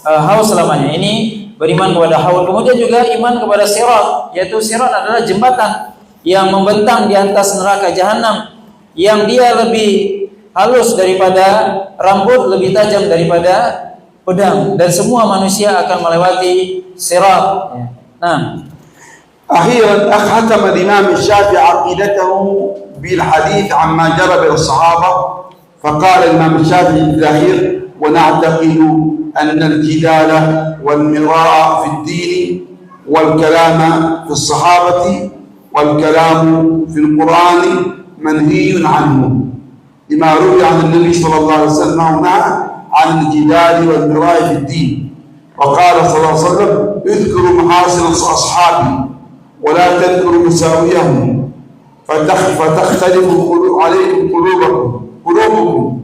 haus selamanya. Ini beriman kepada haud. Kemudian juga iman kepada sirat, yaitu sirat adalah jembatan yang membentang di atas neraka jahanam, yang dia lebih halus daripada rambut, lebih tajam daripada pedang, dan semua manusia akan melewati sirat. Nah, أخيرا ختم الإمام الشافعي عقيدته بالحديث عما جرى بين الصحابة، فقال الإمام الشافعي في الأخير: ونعتقد أن الجدال والمراء في الدين والكلام في الصحابة والكلام في القرآن منهي عنه، لما روي عن النبي صلى الله عليه وسلم نهى عن الجدال والمراء في الدين. وقال صلى الله عليه وسلم: اذكروا محاسن أصحابي ولا تذكروا مساويهم فتختلف عليكم قلوبكم،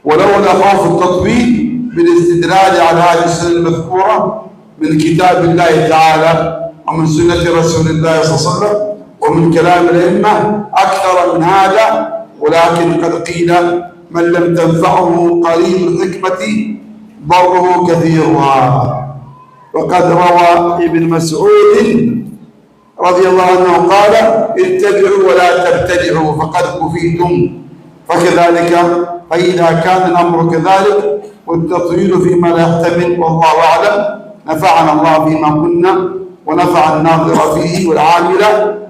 ولولا خوف التطبيق بالاستدلال على هذه السنة المذكورة من كتاب الله تعالى ومن سنة رسول الله صلى الله عليه وسلم ومن كلام الأئمة أكثر من هذا، ولكن قد قيل: من لم تنفعه قليل الحكمة ضره كثيرها. وقد روى ابن مسعود رضي الله عنه قال: اتبعوا ولا تبتدعوا فقد كفيتم. فكذلك فإذا كان الأمر كذلك والتطويل فيما لا يحتمل والله أعلم، نفعنا الله بما قلنا ونفع الناظر فيه والعامل،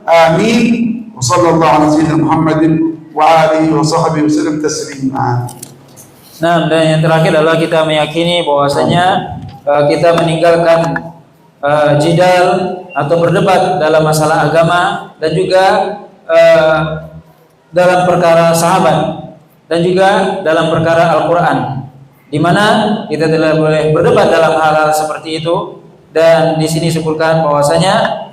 آمين. وصلى الله على سيدنا محمد وآله وصحبه وسلم تسليما. Nah, dan yang terakhir adalah kita meyakini bahwasanya kita meninggalkan jidal atau berdebat dalam masalah agama dan juga dalam perkara sahabat dan juga dalam perkara Al-Quran, di mana kita tidak boleh berdebat dalam hal-hal seperti itu. Dan di sini disebutkan bahwasanya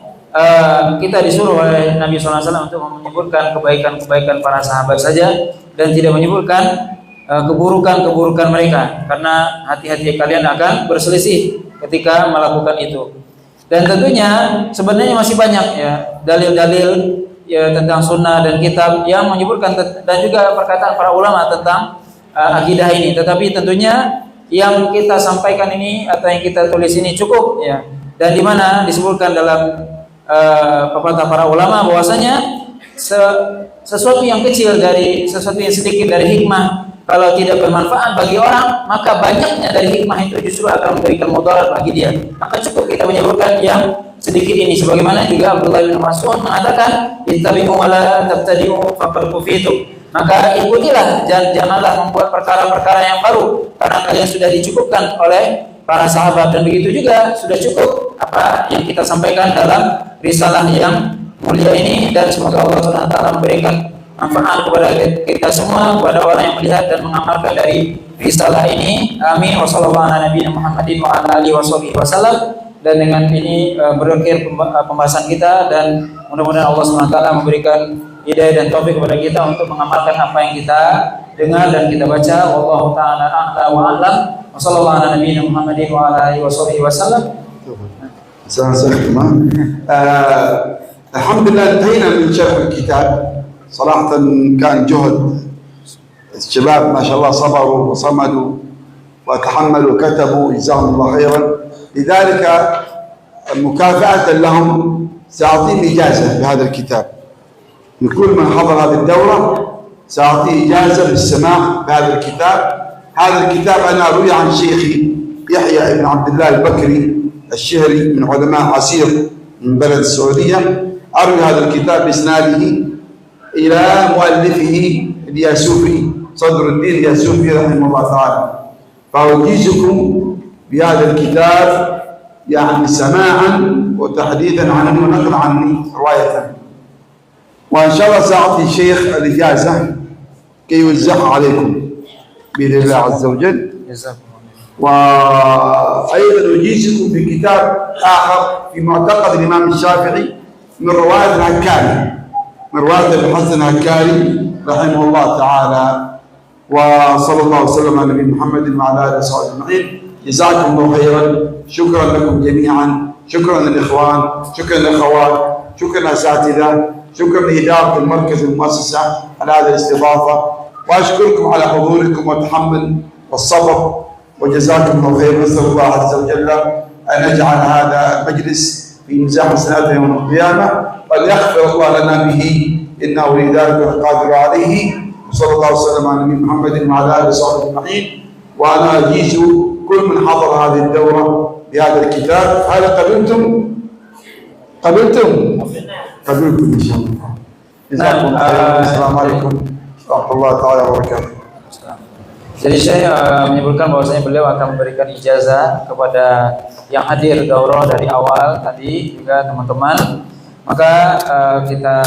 kita disuruh oleh Nabi SAW untuk menyebutkan kebaikan-kebaikan para sahabat saja dan tidak menyebutkan keburukan-keburukan mereka, karena hati-hati kalian akan berselisih ketika melakukan itu. Dan tentunya sebenarnya masih banyak ya dalil-dalil ya tentang sunnah dan kitab yang menyebutkan dan juga perkataan para ulama tentang akidah ini. Tetapi tentunya yang kita sampaikan ini atau yang kita tulis ini cukup ya. Dan di mana disebutkan dalam pepatah para ulama bahwasanya sesuatu yang kecil dari sesuatu yang sedikit dari hikmah kalau tidak bermanfaat bagi orang, maka banyaknya dari hikmah itu justru akan memberikan mudarat bagi dia. Maka cukup kita menyebutkan yang sedikit ini, sebagaimana juga Abdullah bin Mas'ud mengatakan, "Ittabi'u wa la tabtadi'u faqad kufitum." Maka ikutilah, janganlah membuat perkara-perkara yang baru, karena kalian sudah dicukupkan oleh para sahabat. Dan begitu juga sudah cukup apa yang kita sampaikan dalam risalah yang mulia ini, dan semoga Allah SWT memberikan manfaat kepada kita semua, kepada orang yang melihat dan mengamalkan dari risalah ini. Amin. Wassalamualaikum. Dan dengan ini berakhir pembahasan kita, dan mudah-mudahan Allah SWT memberikan hidayah dan taufik kepada kita untuk mengamalkan apa yang kita dengar dan kita baca. Wallahu ta'ala a'la wa a'lam. Wassallallahu ala nabiyina Muhammadin wa ala alihi wasallam. الحمد لله انتهينا من شرح الكتاب. صراحة كان جهد الشباب ما شاء الله صبروا وصمدوا وتحملوا وكتبوا جزاهم الله خيرا. لذلك مكافأة لهم سأعطيهم إجازة بهذا الكتاب، لكل من حضر هذه الدورة سأعطيه إجازة بالسماح بهذا الكتاب. هذا الكتاب أنا أروي عن شيخي يحيى بن عبد الله البكري الشهري من علماء عسير من بلد السعودية. أروي هذا الكتاب بإسناده إلى مؤلفه الياسوفي صدر الدين الياسوفي رحمه الله تعالى. فأجيزكم بهذا الكتاب يعني سماعا وتحديثا عني ونقل عني رواية. وإن شاء الله سأعطي الشيخ الإجازة كي يوزعها عليكم بإذن الله عز وجل. وأيضا أجيزكم بكتاب آخر في معتقد الإمام الشافعي من رواية الهكاري، من رواية الحسن الهكاري رحمه الله تعالى. وصلى الله وسلم على نبينا محمد وعلى آله وصحبه أجمعين. جزاكم الله خيرا. شكرا لكم جميعا. شكرا للإخوان، شكرا للأخوات، شكرا للأساتذة، شكرا لإدارة المركز والمؤسسة على هذه الاستضافة، وأشكركم على حضوركم والتحمل والصبر، وجزاكم الله خير. نسأل الله عز وجل أن يجعل هذا المجلس في ميزان حسناته يوم القيامة، وأن يغفر الله لنا به إنه لذلك القادر عليه. وصلى الله وسلم على نبينا محمد وعلى آله وصحبه أجمعين. وأنا أجيز كل من حضر هذه الدورة بهذا الكتاب. هل قبلتم؟ قبلتم إن شاء الله. جزاكم الله خير. السلام عليكم ورحمة الله تعالى وبركاته. Jadi saya menyebutkan bahwasanya beliau akan memberikan ijazah kepada yang hadir daurah dari awal tadi juga teman-teman. Maka kita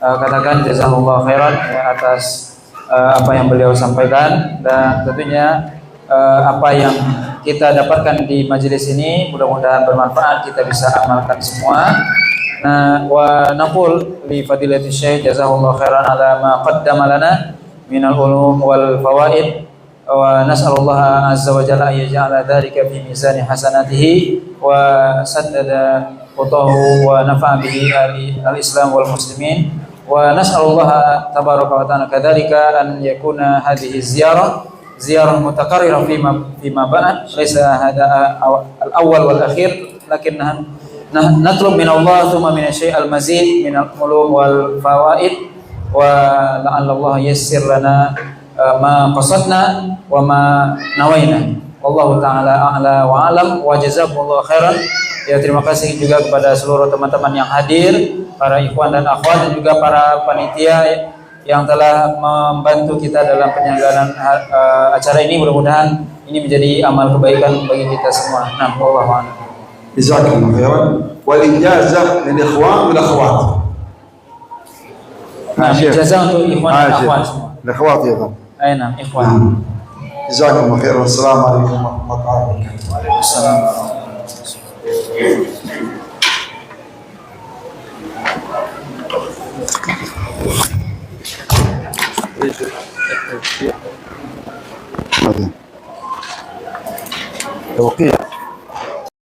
katakan jazakallahu khairan ya, atas apa yang beliau sampaikan, dan tentunya apa yang kita dapatkan di majelis ini mudah-mudahan bermanfaat, kita bisa amalkan semua. Nah, wa naqul li fadilati syekh jazakallahu khairan ala ma qaddama lana minal ulum wal fawaid. ونسأل الله عز وجل أن يجعل ذلك في ميزان حسناته وسدد خطاه ونفع به الإسلام والمسلمين. ونسأل الله تبارك وتعالى كذلك أن يكون هذه الزيارة زيارة متكررة فيما بعد ليس هذا الأول والأخير لكنها نطلب من الله ثم من الشيء المزيد من العلوم والفوائد ولعل الله ييسر لنا ما قصدنا وما نوينا wallahu ta'ala a'la wa alam wa jazakumullahu khairan. Ya, terima kasih juga kepada seluruh teman-teman yang hadir, para ikhwan dan akhwat dan juga para panitia yang telah membantu kita dalam penyelenggaraan acara ini. Mudah-mudahan ini menjadi amal kebaikan bagi kita semua. Nah, wallahu a'lam. Jazakumullahu khairan wal ijazah lil ikhwan wal akhwat. Nah, ijazah untuk ikhwan dan akhwat semua. Akhwat ya, Pak. Aina ikhwan. Jazakumullahu khairan. Assalamualaikum warahmatullahi wabarakatuh. Waalaikumsalam. Oke.